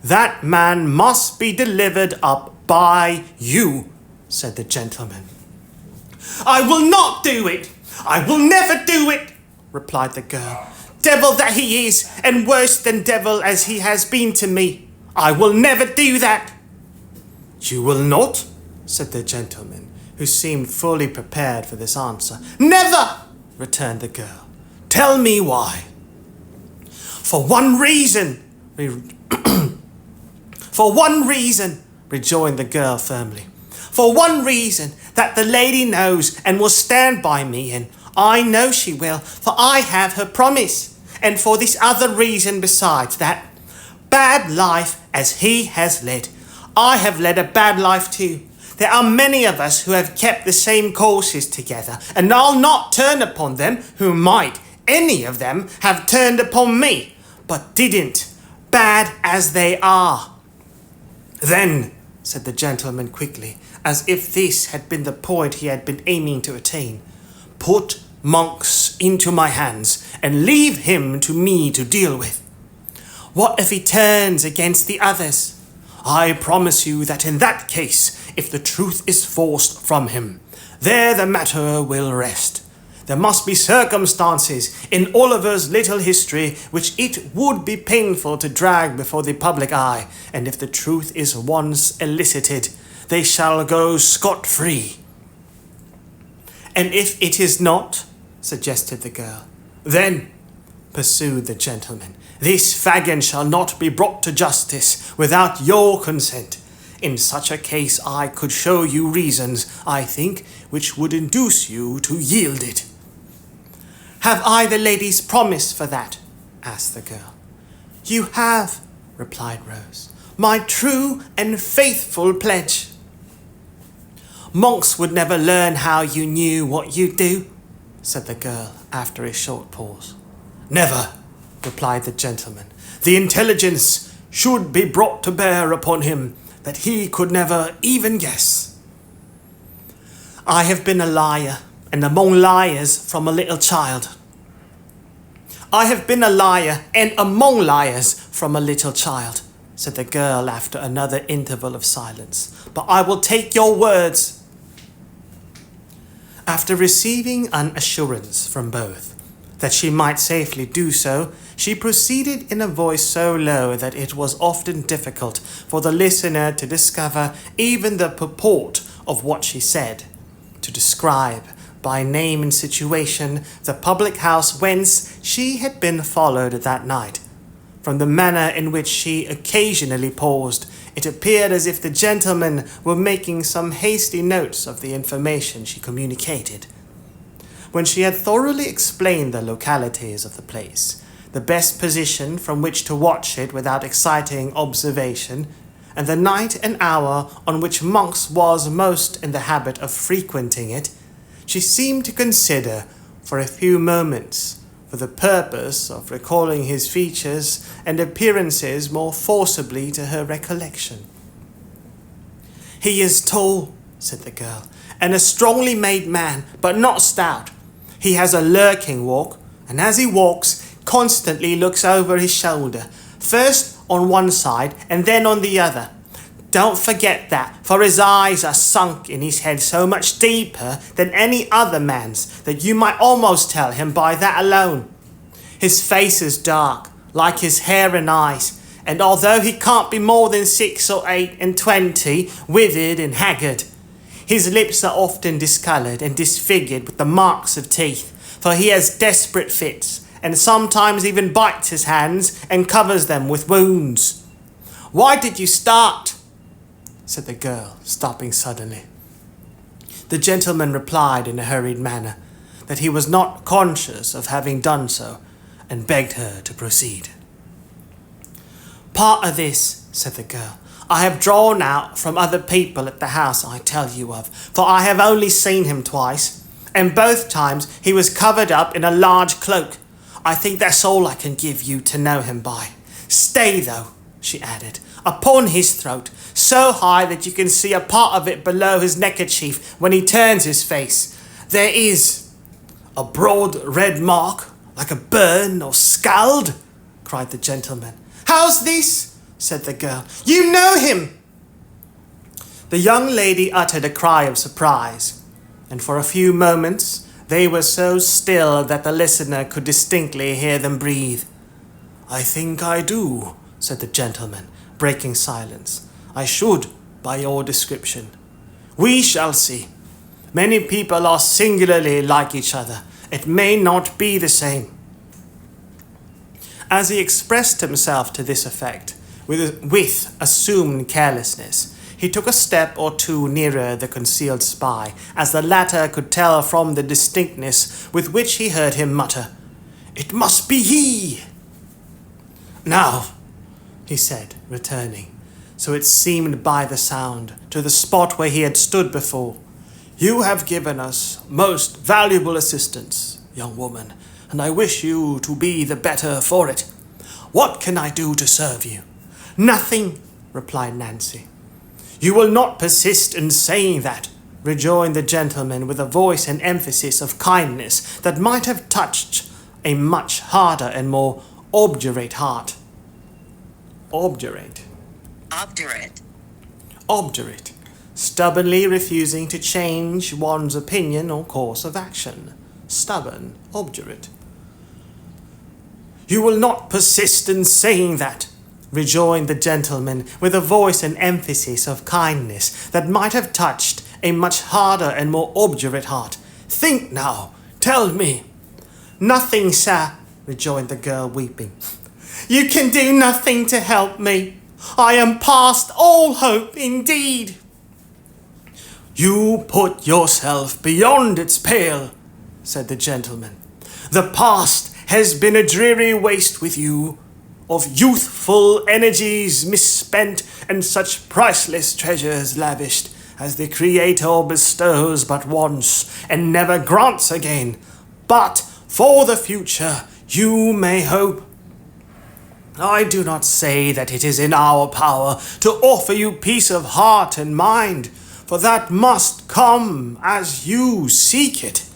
"That man must be delivered up by you," said the gentleman. "I will not do it! I will never do it!" replied the girl. "Devil that he is, and worse than devil as he has been to me. I will never do that." "You will not?" said the gentleman, who seemed fully prepared for this answer. "Never!" returned the girl. "Tell me why." For one reason, rejoined the girl firmly. "For one reason, that the lady knows and will stand by me, and I know she will, for I have her promise. And for this other reason besides, that, bad life as he has led, I have led a bad life too. There are many of us who have kept the same courses together, and I'll not turn upon them who might, any of them, have turned upon me, but didn't, bad as they are." "Then," said the gentleman quickly, as if this had been the point he had been aiming to attain, "put Monks into my hands, and leave him to me to deal with. What if he turns against the others? I promise you that in that case, if the truth is forced from him, there the matter will rest. There must be circumstances in Oliver's little history which it would be painful to drag before the public eye, and if the truth is once elicited, they shall go scot-free." "And if it is not?" suggested the girl. "Then," pursued the gentleman, "this Fagin shall not be brought to justice without your consent. In such a case I could show you reasons, I think, which would induce you to yield it." "Have I the lady's promise for that?" asked the girl. "You have," replied Rose, "my true and faithful pledge." "Monks would never learn how you knew what you do," said the girl after a short pause. "Never," replied the gentleman. "The intelligence should be brought to bear upon him that he could never even guess." "I have been a liar, and among liars from a little child." "I have been a liar, and among liars from a little child," said the girl after another interval of silence. "But I will take your words." After receiving an assurance from both that she might safely do so, she proceeded in a voice so low that it was often difficult for the listener to discover even the purport of what she said, to describe by name and situation the public house whence she had been followed that night. From the manner in which she occasionally paused, it appeared as if the gentleman were making some hasty notes of the information she communicated. When she had thoroughly explained the localities of the place, the best position from which to watch it without exciting observation, and the night and hour on which Monks was most in the habit of frequenting it, she seemed to consider for a few moments, for the purpose of recalling his features and appearances more forcibly to her recollection. "He is tall," said the girl, "and a strongly made man, but not stout. He has a lurking walk, and as he walks, constantly looks over his shoulder, first on one side and then on the other. Don't forget that, for his eyes are sunk in his head so much deeper than any other man's that you might almost tell him by that alone. His face is dark, like his hair and eyes, and although he can't be more than 6 or 8 and 20, withered and haggard, his lips are often discoloured and disfigured with the marks of teeth, for he has desperate fits, and sometimes even bites his hands and covers them with wounds. Why did you start? Said the girl, stopping suddenly. The gentleman replied in a hurried manner that he was not conscious of having done so, and begged her to proceed. Part of this, said the girl, I have drawn out from other people at the house I tell you of, for I have only seen him twice, and both times he was covered up in a large cloak. I think that's all I can give you to know him by. Stay, though, she added, upon his throat, so high that you can see a part of it below his neckerchief when he turns his face. There is a broad red mark, like a burn or scald, cried the gentleman. How's this? Said the girl. You know him! The young lady uttered a cry of surprise, and for a few moments they were so still that the listener could distinctly hear them breathe. I think I do, said the gentleman, breaking silence. I should, by your description. We shall see. Many people are singularly like each other. It may not be the same. As he expressed himself to this effect, with assumed carelessness, he took a step or two nearer the concealed spy, as the latter could tell from the distinctness with which he heard him mutter, It must be he! Now, he said, returning, so it seemed by the sound, to the spot where he had stood before. You have given us most valuable assistance, young woman, and I wish you to be the better for it. What can I do to serve you? Nothing, replied Nancy. You will not persist in saying that, rejoined the gentleman with a voice and emphasis of kindness that might have touched a much harder and more obdurate heart. Obdurate. Stubbornly refusing to change one's opinion or course of action. Stubborn, obdurate. You will not persist in saying that, rejoined the gentleman with a voice and emphasis of kindness that might have touched a much harder and more obdurate heart. Think now, tell me. Nothing, sir, rejoined the girl, weeping. You can do nothing to help me. I am past all hope indeed. You put yourself beyond its pale, said the gentleman. The past has been a dreary waste with you, of youthful energies misspent and such priceless treasures lavished as the Creator bestows but once and never grants again. But for the future you may hope. I do not say that it is in our power to offer you peace of heart and mind, for that must come as you seek it.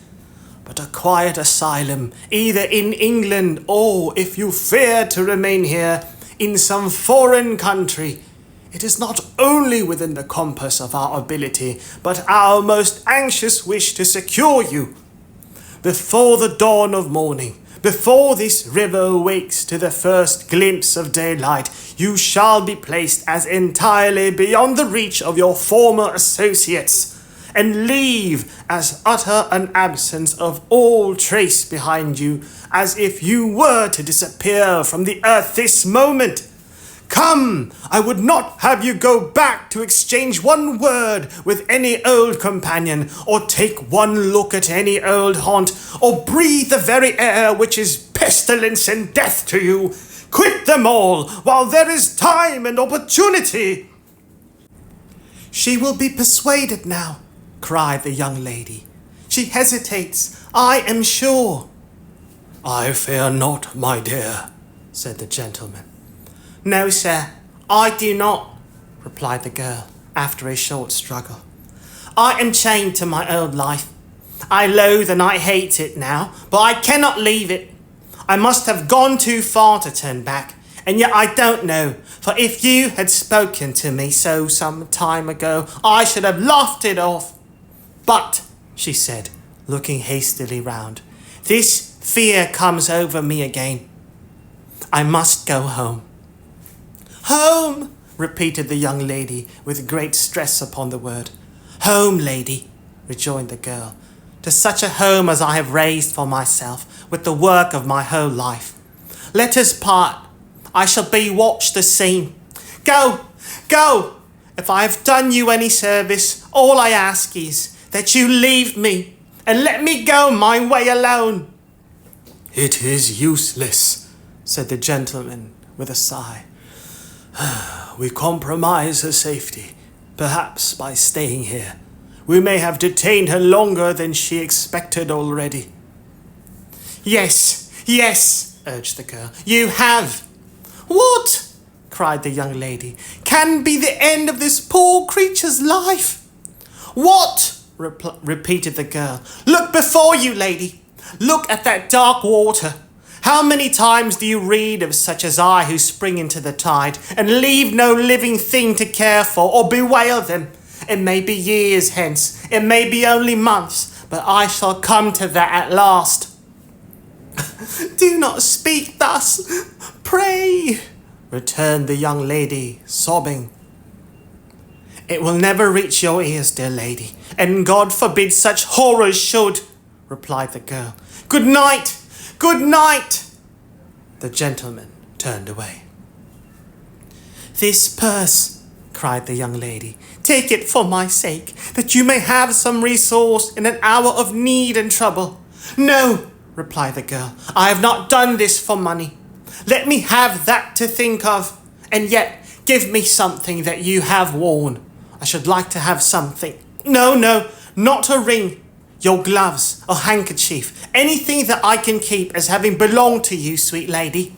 But a quiet asylum, either in England or, if you fear to remain here, in some foreign country, it is not only within the compass of our ability, but our most anxious wish to secure you. Before the dawn of morning, before this river wakes to the first glimpse of daylight, you shall be placed as entirely beyond the reach of your former associates, and leave as utter an absence of all trace behind you, as if you were to disappear from the earth this moment. Come, I would not have you go back to exchange one word with any old companion, or take one look at any old haunt, or breathe the very air which is pestilence and death to you. Quit them all while there is time and opportunity. She will be persuaded now, cried the young lady. She hesitates, I am sure. I fear not, my dear, said the gentleman. No, sir, I do not, replied the girl, after a short struggle. I am chained to my old life. I loathe and I hate it now, but I cannot leave it. I must have gone too far to turn back, and yet I don't know, for if you had spoken to me so some time ago, I should have laughed it off. But, she said, looking hastily round, this fear comes over me again. I must go home. Home, repeated the young lady, with great stress upon the word. Home, lady, rejoined the girl, to such a home as I have raised for myself, with the work of my whole life. Let us part. I shall be watched as seen. Go! Go! If I have done you any service, all I ask is that you leave me and let me go my way alone." "It is useless," said the gentleman with a sigh. "We compromise her safety, perhaps by staying here. We may have detained her longer than she expected already." "Yes, yes," urged the girl, "you have." "What," cried the young lady, "can be the end of this poor creature's life?" "What?" repeated the girl. "Look before you, lady. Look at that dark water. How many times do you read of such as I who spring into the tide and leave no living thing to care for or bewail them? It may be years hence, it may be only months, but I shall come to that at last." "Do not speak thus, pray," returned the young lady, sobbing. "It will never reach your ears, dear lady, and God forbid such horrors should," replied the girl. "Good night! Good night!" The gentleman turned away. "This purse," cried the young lady, "take it for my sake, that you may have some resource in an hour of need and trouble." "No," replied the girl, "I have not done this for money. Let me have that to think of, and yet give me something that you have worn. I should like to have something. No, not a ring. Your gloves, a handkerchief, anything that I can keep as having belonged to you, sweet lady.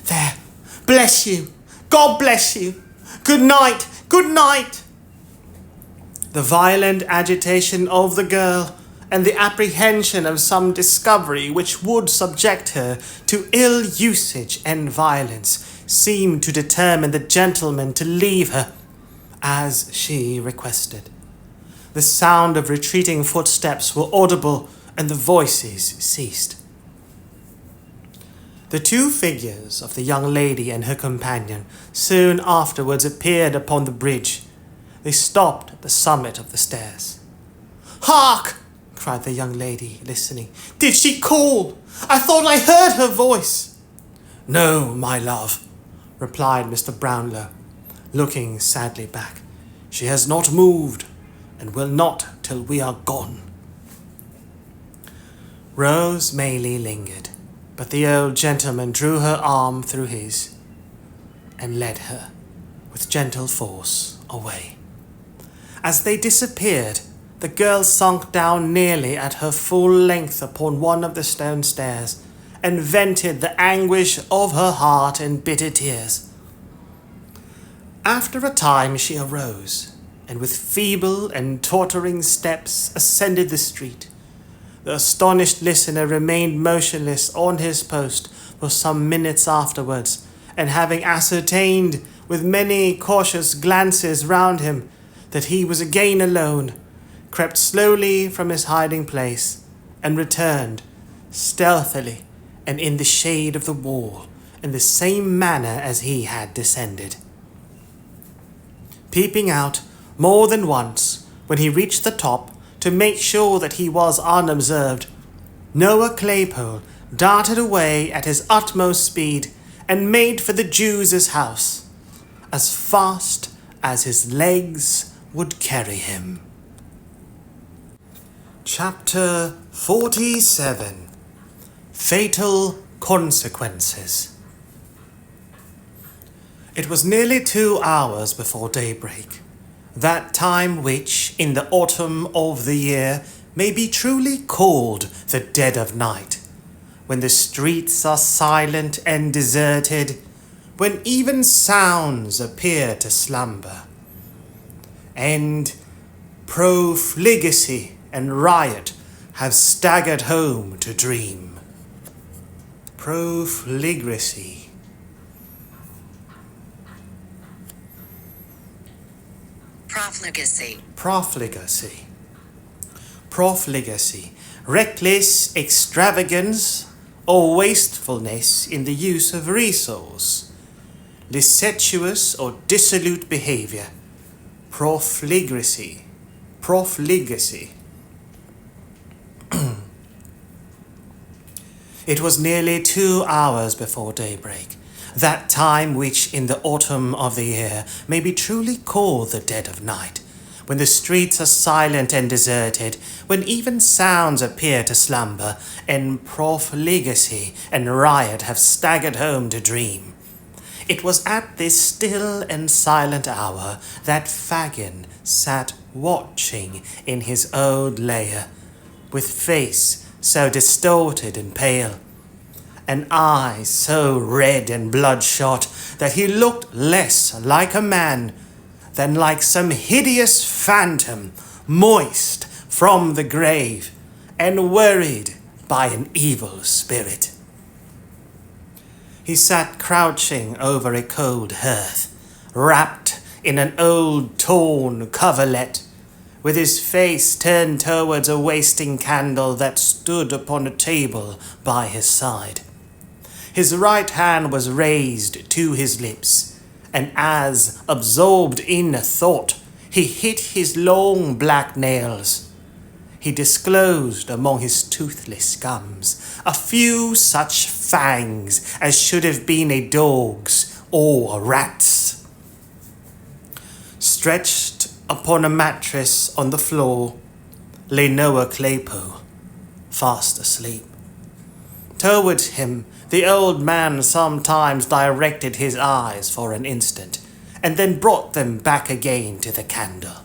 There, bless you. God bless you. Good night, good night." The violent agitation of the girl and the apprehension of some discovery which would subject her to ill usage and violence seemed to determine the gentleman to leave her, as she requested. The sound of retreating footsteps were audible, and the voices ceased. The two figures of the young lady and her companion soon afterwards appeared upon the bridge. They stopped at the summit of the stairs. "Hark!" cried the young lady, listening. "Did she call? I thought I heard her voice." "No, my love," replied Mr. Brownlow, looking sadly back. "She has not moved, and will not till we are gone." Rose Maylie lingered, but the old gentleman drew her arm through his and led her, with gentle force, away. As they disappeared, the girl sunk down nearly at her full length upon one of the stone stairs, and vented the anguish of her heart in bitter tears. After a time she arose, and with feeble and tottering steps ascended the street. The astonished listener remained motionless on his post for some minutes afterwards, and having ascertained with many cautious glances round him that he was again alone, crept slowly from his hiding place, and returned, stealthily and in the shade of the wall, in the same manner as he had descended. Peeping out more than once, when he reached the top, to make sure that he was unobserved, Noah Claypole darted away at his utmost speed, and made for the Jew's house, as fast as his legs would carry him. Chapter 47. Fatal Consequences. It was nearly 2 hours before daybreak, that time which, in the autumn of the year, may be truly called the dead of night, when the streets are silent and deserted, when even sounds appear to slumber, and profligacy and riot have staggered home to dream. Profligacy. Profligacy. Reckless extravagance or wastefulness in the use of resource. Licentious or dissolute behavior. Profligacy. It was nearly 2 hours before daybreak, that time which in the autumn of the year may be truly called the dead of night, when the streets are silent and deserted, when even sounds appear to slumber, and profligacy and riot have staggered home to dream. It was at this still and silent hour that Fagin sat watching in his old lair, with face so distorted and pale, and eyes so red and bloodshot that he looked less like a man than like some hideous phantom moist from the grave and worried by an evil spirit. He sat crouching over a cold hearth, wrapped in an old torn coverlet, with his face turned towards a wasting candle that stood upon a table by his side. His right hand was raised to his lips, and as, absorbed in thought, he hit his long black nails, he disclosed among his toothless gums a few such fangs as should have been a dog's or a rat's. Stretched upon a mattress on the floor lay Noah Claypole, fast asleep. Towards him the old man sometimes directed his eyes for an instant, and then brought them back again to the candle,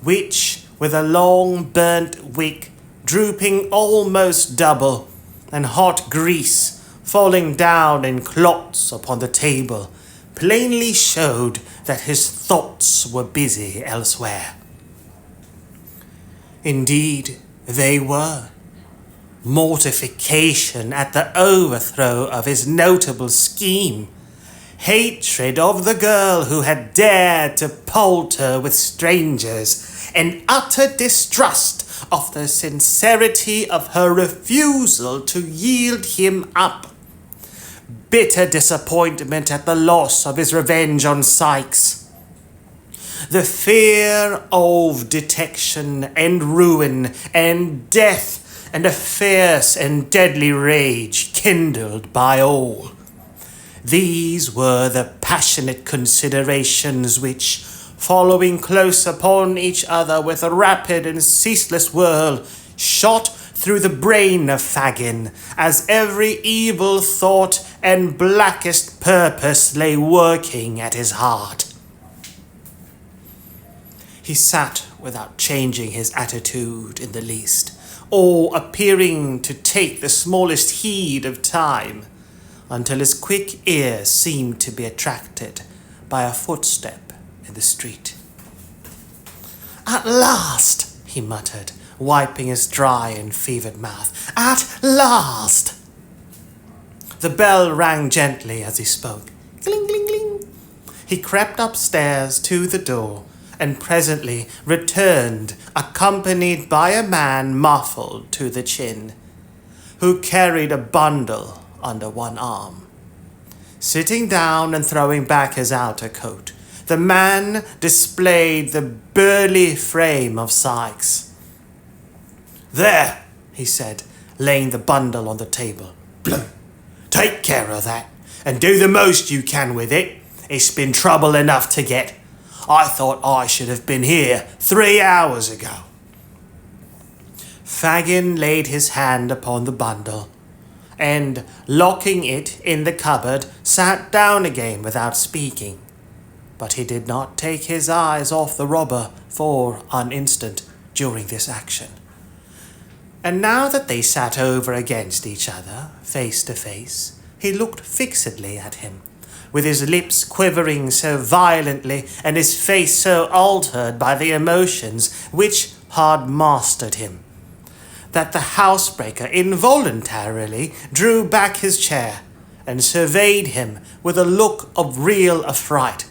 which, with a long burnt wick drooping almost double, and hot grease falling down in clots upon the table, plainly showed that his thoughts were busy elsewhere. Indeed, they were. Mortification at the overthrow of his notable scheme, hatred of the girl who had dared to palter with strangers, and utter distrust of the sincerity of her refusal to yield him up. Bitter disappointment at the loss of his revenge on Sykes. The fear of detection and ruin and death, and a fierce and deadly rage kindled by all. These were the passionate considerations which, following close upon each other with a rapid and ceaseless whirl, shot through the brain of Fagin, as every evil thought and blackest purpose lay working at his heart. He sat without changing his attitude in the least, or appearing to take the smallest heed of time, until his quick ear seemed to be attracted by a footstep in the street. "At last," he muttered, wiping his dry and fevered mouth. "At last!" The bell rang gently as he spoke. Cling, cling, cling. He crept upstairs to the door, and presently returned, accompanied by a man muffled to the chin, who carried a bundle under one arm. Sitting down and throwing back his outer coat, the man displayed the burly frame of Sykes. "There," he said, laying the bundle on the table. "Take care of that, and do the most you can with it. It's been trouble enough to get. I thought I should have been here 3 hours ago." Fagin laid his hand upon the bundle, and, locking it in the cupboard, sat down again without speaking. But he did not take his eyes off the robber for an instant during this action. And now that they sat over against each other, face to face, he looked fixedly at him, with his lips quivering so violently and his face so altered by the emotions which had mastered him, that the housebreaker involuntarily drew back his chair and surveyed him with a look of real affright.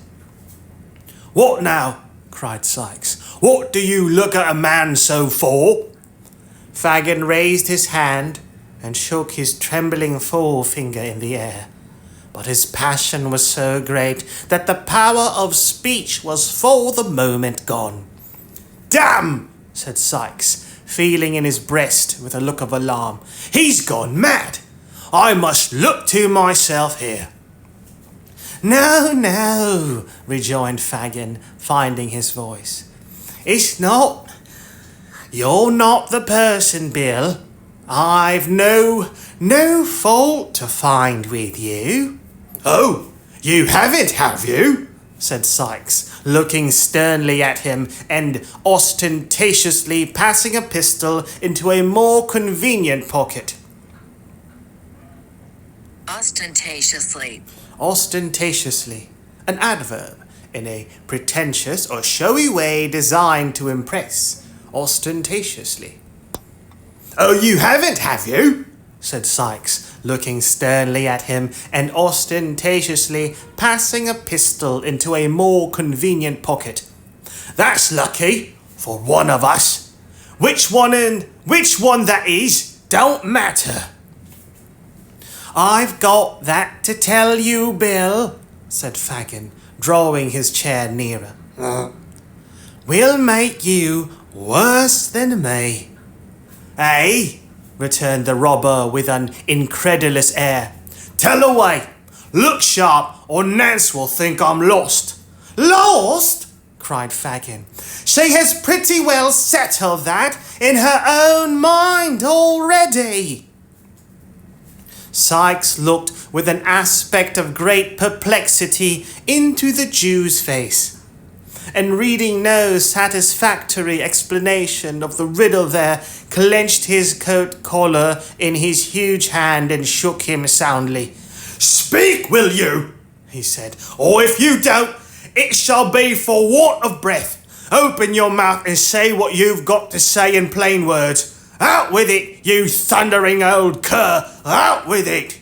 "What now?" cried Sykes. "What do you look at a man so for?" Fagin raised his hand and shook his trembling forefinger in the air, but his passion was so great that the power of speech was for the moment gone. "Damn!" said Sykes, feeling in his breast with a look of alarm. "He's gone mad! I must look to myself here." No, no, rejoined Fagin, finding his voice. It's not. You're not the person, Bill. I've no fault to find with you. Oh, you haven't, have you? Said Sykes, looking sternly at him and ostentatiously passing a pistol into a more convenient pocket. Ostentatiously. Ostentatiously, an adverb in a pretentious or showy way designed to impress. Ostentatiously. Oh, you haven't, have you? Said Sykes, looking sternly at him and ostentatiously passing a pistol into a more convenient pocket. That's lucky for one of us. Which one that is don't matter. I've got that to tell you, Bill, said Fagin, drawing his chair nearer. We'll make you worse than me. Eh? Returned the robber with an incredulous air. Tell away! Look sharp, or Nance will think I'm lost. Lost? Cried Fagin. She has pretty well settled that in her own mind already. Sykes looked with an aspect of great perplexity into the Jew's face, and reading no satisfactory explanation of the riddle there, clenched his coat collar in his huge hand and shook him soundly. Speak, will you? He said, or if you don't, it shall be for want of breath. Open your mouth and say what you've got to say in plain words. Out with it, you thundering old cur! Out with it!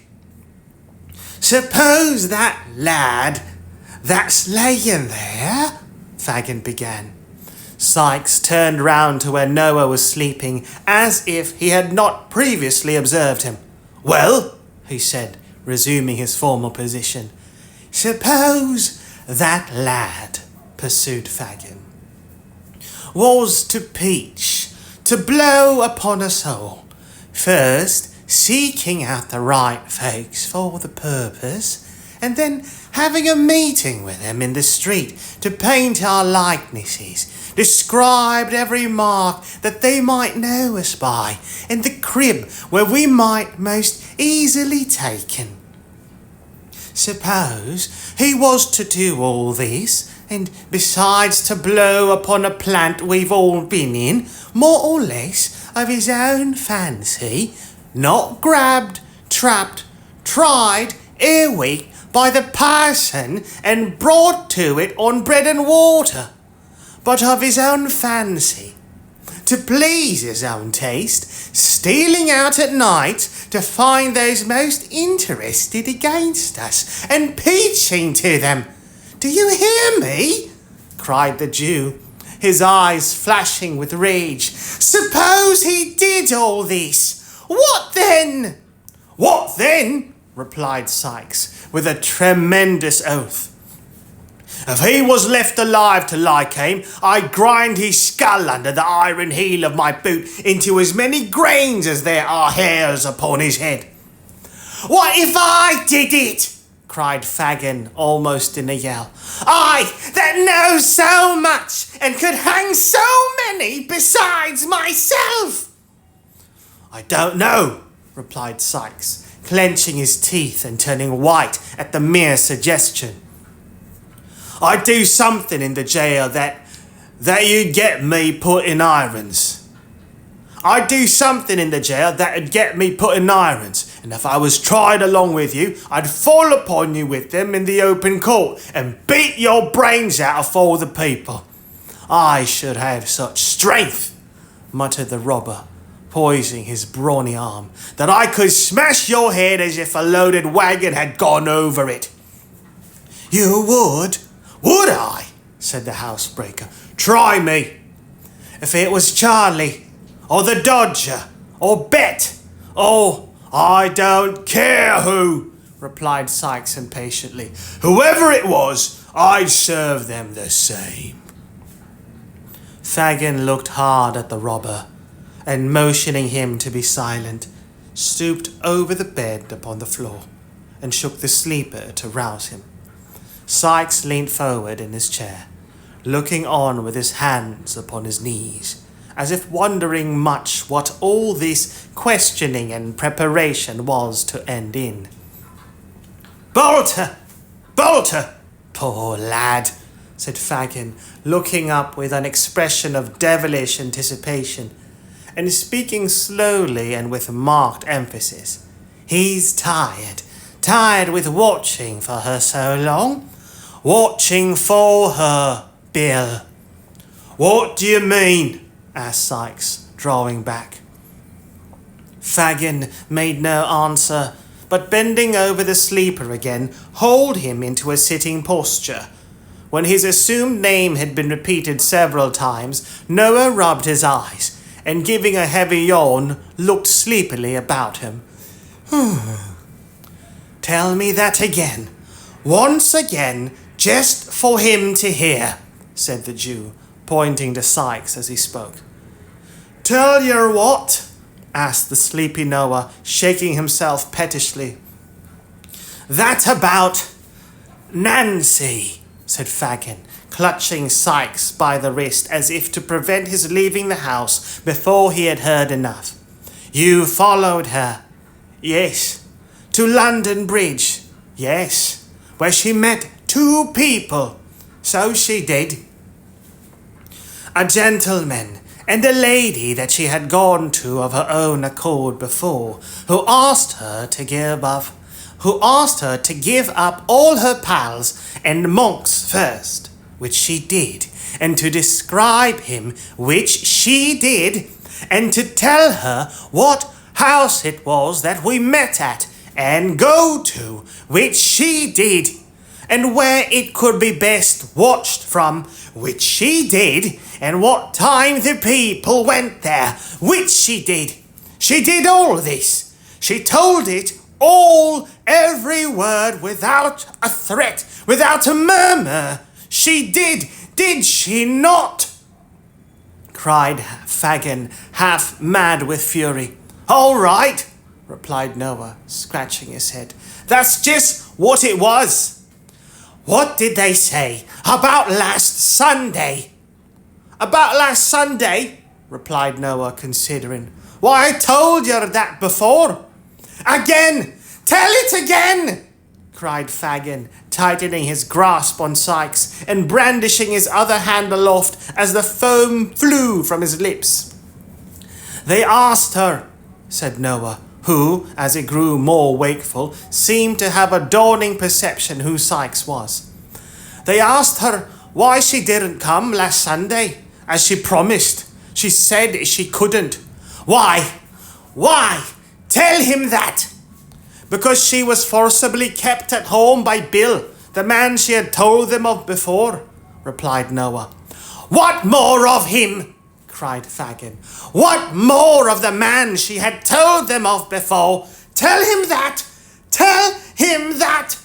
Suppose that lad that's laying there, Fagin began. Sykes turned round to where Noah was sleeping, as if he had not previously observed him. Well, he said, resuming his formal position. Suppose that lad, pursued Fagin, was to peach, to blow upon us all, first seeking out the right folks for the purpose, and then having a meeting with them in the street to paint our likenesses, described every mark that they might know us by, and the crib where we might most easily taken. Suppose he was to do all this, and besides to blow upon a plant we've all been in, more or less of his own fancy, not grabbed, trapped, tried, earwigged by the parson and brought to it on bread and water, but of his own fancy, to please his own taste, stealing out at night to find those most interested against us and peaching to them. Do you hear me? Cried the Jew, his eyes flashing with rage. Suppose he did all this. What then? What then? Replied Sykes, with a tremendous oath. If he was left alive till I came, I'd grind his skull under the iron heel of my boot into as many grains as there are hairs upon his head. What if I did it? Cried Fagin, almost in a yell. I, that know so much and could hang so many besides myself. I don't know, replied Sykes, clenching his teeth and turning white at the mere suggestion. I'd do something in the jail that you'd get me put in irons. I'd do something in the jail that'd get me put in irons, and if I was tried along with you, I'd fall upon you with them in the open court and beat your brains out of all the people. I should have such strength, muttered the robber, poising his brawny arm, that I could smash your head as if a loaded wagon had gone over it. You would? Would I? Said the housebreaker. Try me. If it was Charlie, or the Dodger, or Bet, or I don't care who, replied Sykes impatiently. Whoever it was, I'd serve them the same. Fagin looked hard at the robber, and motioning him to be silent, stooped over the bed upon the floor, and shook the sleeper to rouse him. Sykes leaned forward in his chair, looking on with his hands upon his knees, as if wondering much what all this questioning and preparation was to end in. "Bolter! Bolter! Poor lad!" said Fagin, looking up with an expression of devilish anticipation, and speaking slowly and with marked emphasis. "He's tired with watching for her so long. Watching for her, Bill." "What do you mean?" asked Sykes, drawing back. Fagin made no answer, but bending over the sleeper again, hauled him into a sitting posture. When his assumed name had been repeated several times, Noah rubbed his eyes, and giving a heavy yawn, looked sleepily about him. "Tell me that again, once again, just for him to hear," said the Jew, pointing to Sykes as he spoke. "Tell yer what?" asked the sleepy Noah, shaking himself pettishly. "That about Nancy," said Fagin, clutching Sykes by the wrist as if to prevent his leaving the house before he had heard enough. "You followed her?" "Yes." "To London Bridge?" "Yes." "Where she met two people?" "So she did." "A gentleman and a lady that she had gone to of her own accord before, who asked her to give up all her pals and monks first, which she did, and to describe him, which she did, and to tell her what house it was that we met at and go to, which she did, and where it could be best watched from, which she did, and what time the people went there, which she did. She did all this. She told it all, every word, without a threat, without a murmur. She did she not?" cried Fagin, half mad with fury. "All right," replied Noah, scratching his head. "That's just what it was." "What did they say about last Sunday?" "About last Sunday?" replied Noah, considering. "Why, I told you that before." "Again! Tell it again!" cried Fagin, tightening his grasp on Sykes and brandishing his other hand aloft as the foam flew from his lips. "They asked her," said Noah, who, as he grew more wakeful, seemed to have a dawning perception who Sykes was. "They asked her why she didn't come last Sunday, as she promised. She said she couldn't." Why? Tell him that." "Because she was forcibly kept at home by Bill, the man she had told them of before," replied Noah. "What more of him?" cried Fagin. "What more of the man she had told them of before? Tell him that! Tell him that!"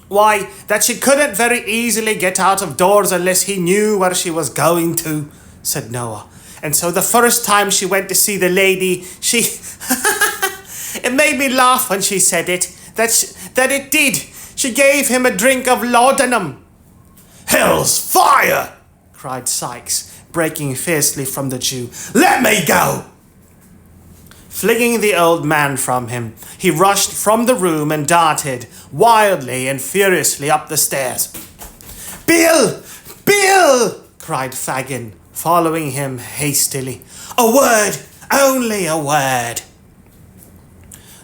"Why, that she couldn't very easily get out of doors unless he knew where she was going to," said Noah. "And so the first time she went to see the lady, she..." It made me laugh when she said it, that it did. She gave him a drink of laudanum. "Hell's fire!" cried Sykes, breaking fiercely from the Jew. "Let me go!" Flinging the old man from him, he rushed from the room and darted wildly and furiously up the stairs. "Bill! Bill!" cried Fagin, following him hastily. "A word! Only a word!"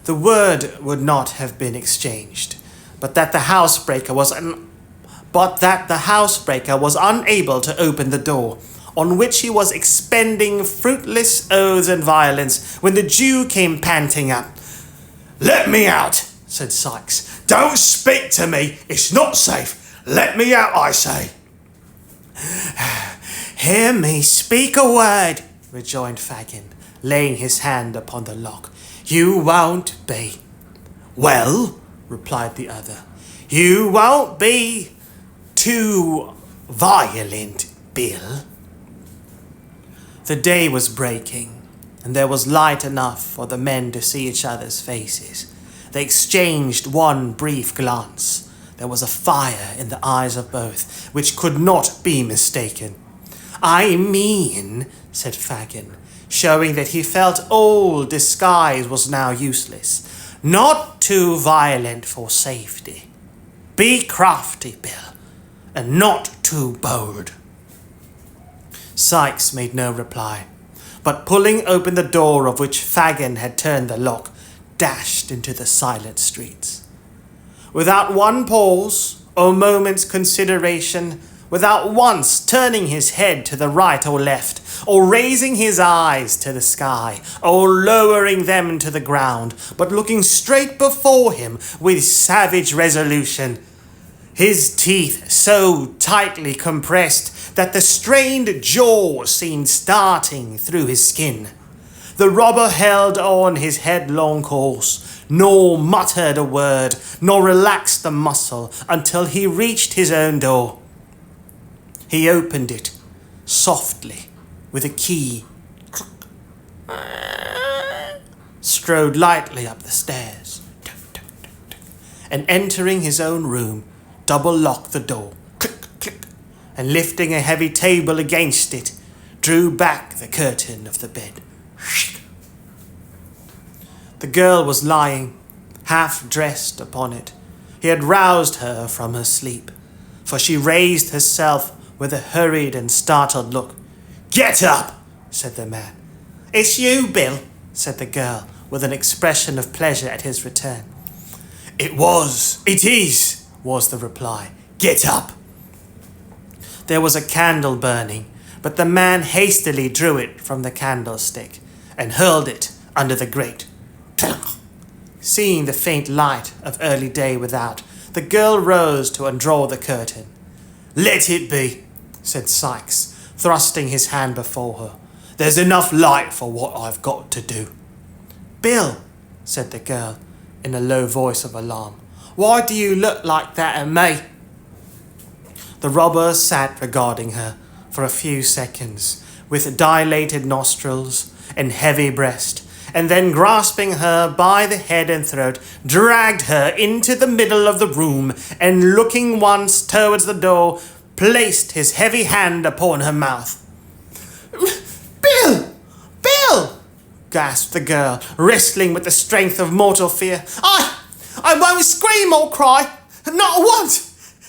The word would not have been exchanged, but that the housebreaker was unable to open the door, on which he was expending fruitless oaths and violence when the Jew came panting up. "Let me out," said Sykes. "Don't speak to me. It's not safe. Let me out, I say." "Hear me speak a word," rejoined Fagin, laying his hand upon the lock. "You won't be." "Well," replied the other, "you won't be too violent, Bill." The day was breaking, and there was light enough for the men to see each other's faces. They exchanged one brief glance. There was a fire in the eyes of both, which could not be mistaken. "I mean," said Fagin, showing that he felt all disguise was now useless, "not too violent for safety. Be crafty, Bill, and not too bold." Sykes made no reply, but pulling open the door of which Fagin had turned the lock, dashed into the silent streets. Without one pause or moment's consideration, without once turning his head to the right or left, or raising his eyes to the sky, or lowering them to the ground, but looking straight before him with savage resolution, his teeth so tightly compressed that the strained jaws seemed starting through his skin, the robber held on his headlong course, nor muttered a word, nor relaxed a muscle until he reached his own door. He opened it softly with a key, strode lightly up the stairs, and entering his own room, double-locked the door, click, click, and lifting a heavy table against it, drew back the curtain of the bed. The girl was lying, half-dressed upon it. He had roused her from her sleep, for she raised herself with a hurried and startled look. "Get up!" said the man. "It's you, Bill," said the girl, with an expression of pleasure at his return. It is, was the reply. "Get up." There was a candle burning, but the man hastily drew it from the candlestick and hurled it under the grate. Seeing the faint light of early day without, the girl rose to undraw the curtain. "Let it be," said Sykes, thrusting his hand before her. "There's enough light for what I've got to do." "Bill," said the girl, in a low voice of alarm, "why do you look like that at me?" The robber sat regarding her for a few seconds, with dilated nostrils and heavy breast, and then grasping her by the head and throat, dragged her into the middle of the room, and looking once towards the door, placed his heavy hand upon her mouth. "Bill! Bill!" gasped the girl, wrestling with the strength of mortal fear. I won't scream or cry, not once.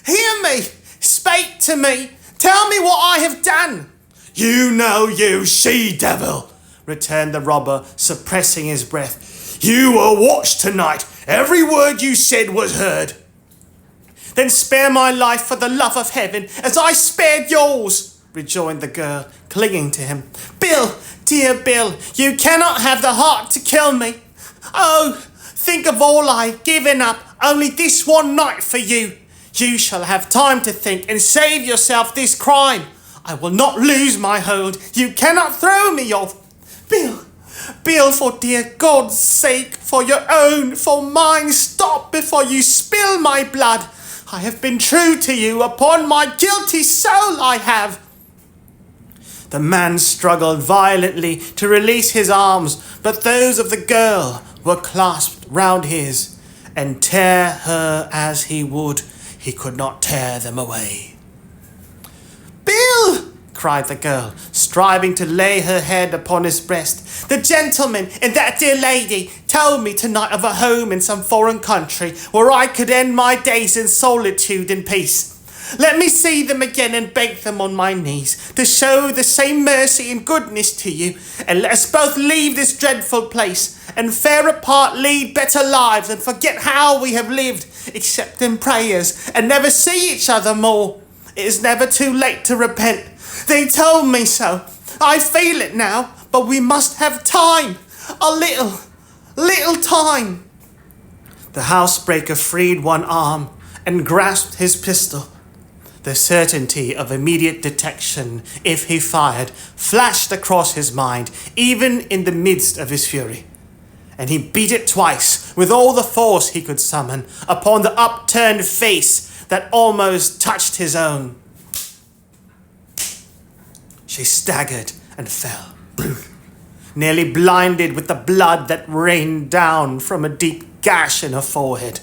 Hear me, speak to me, tell me what I have done." "You know, you she-devil," returned the robber, suppressing his breath. "You were watched tonight. Every word you said was heard." "Then spare my life for the love of heaven, as I spared yours," rejoined the girl, clinging to him. "Bill, dear Bill, you cannot have the heart to kill me. Oh, think of all I've given up only this one night for you. You shall have time to think and save yourself this crime. I will not lose my hold. You cannot throw me off. Bill, for dear God's sake, for your own, for mine, stop before you spill my blood. I have been true to you, upon my guilty soul I have." The man struggled violently to release his arms, but those of the girl were clasped round his, and tear her as he would, he could not tear them away. "Bill!" cried the girl, striving to lay her head upon his breast. "The gentleman and that dear lady told me tonight of a home in some foreign country where I could end my days in solitude and peace. Let me see them again and beg them on my knees to show the same mercy and goodness to you, and let us both leave this dreadful place, and fare apart lead better lives and forget how we have lived, except in prayers, and never see each other more. It is never too late to repent. They told me so. I feel it now, but we must have time. A little time." The housebreaker freed one arm and grasped his pistol. The certainty of immediate detection, if he fired, flashed across his mind, even in the midst of his fury. And he beat it twice, with all the force he could summon, upon the upturned face that almost touched his own. She staggered and fell, nearly blinded with the blood that rained down from a deep gash in her forehead.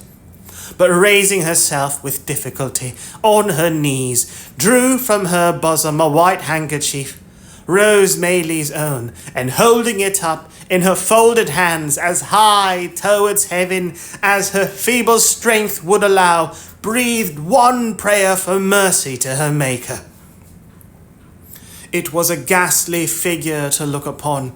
but raising herself with difficulty on her knees, drew from her bosom a white handkerchief, Rose Maylie's own, and holding it up in her folded hands as high towards heaven as her feeble strength would allow, breathed one prayer for mercy to her Maker. It was a ghastly figure to look upon,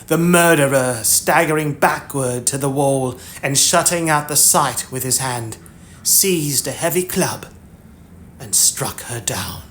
the murderer staggering backward to the wall and shutting out the sight with his hand, seized a heavy club and struck her down.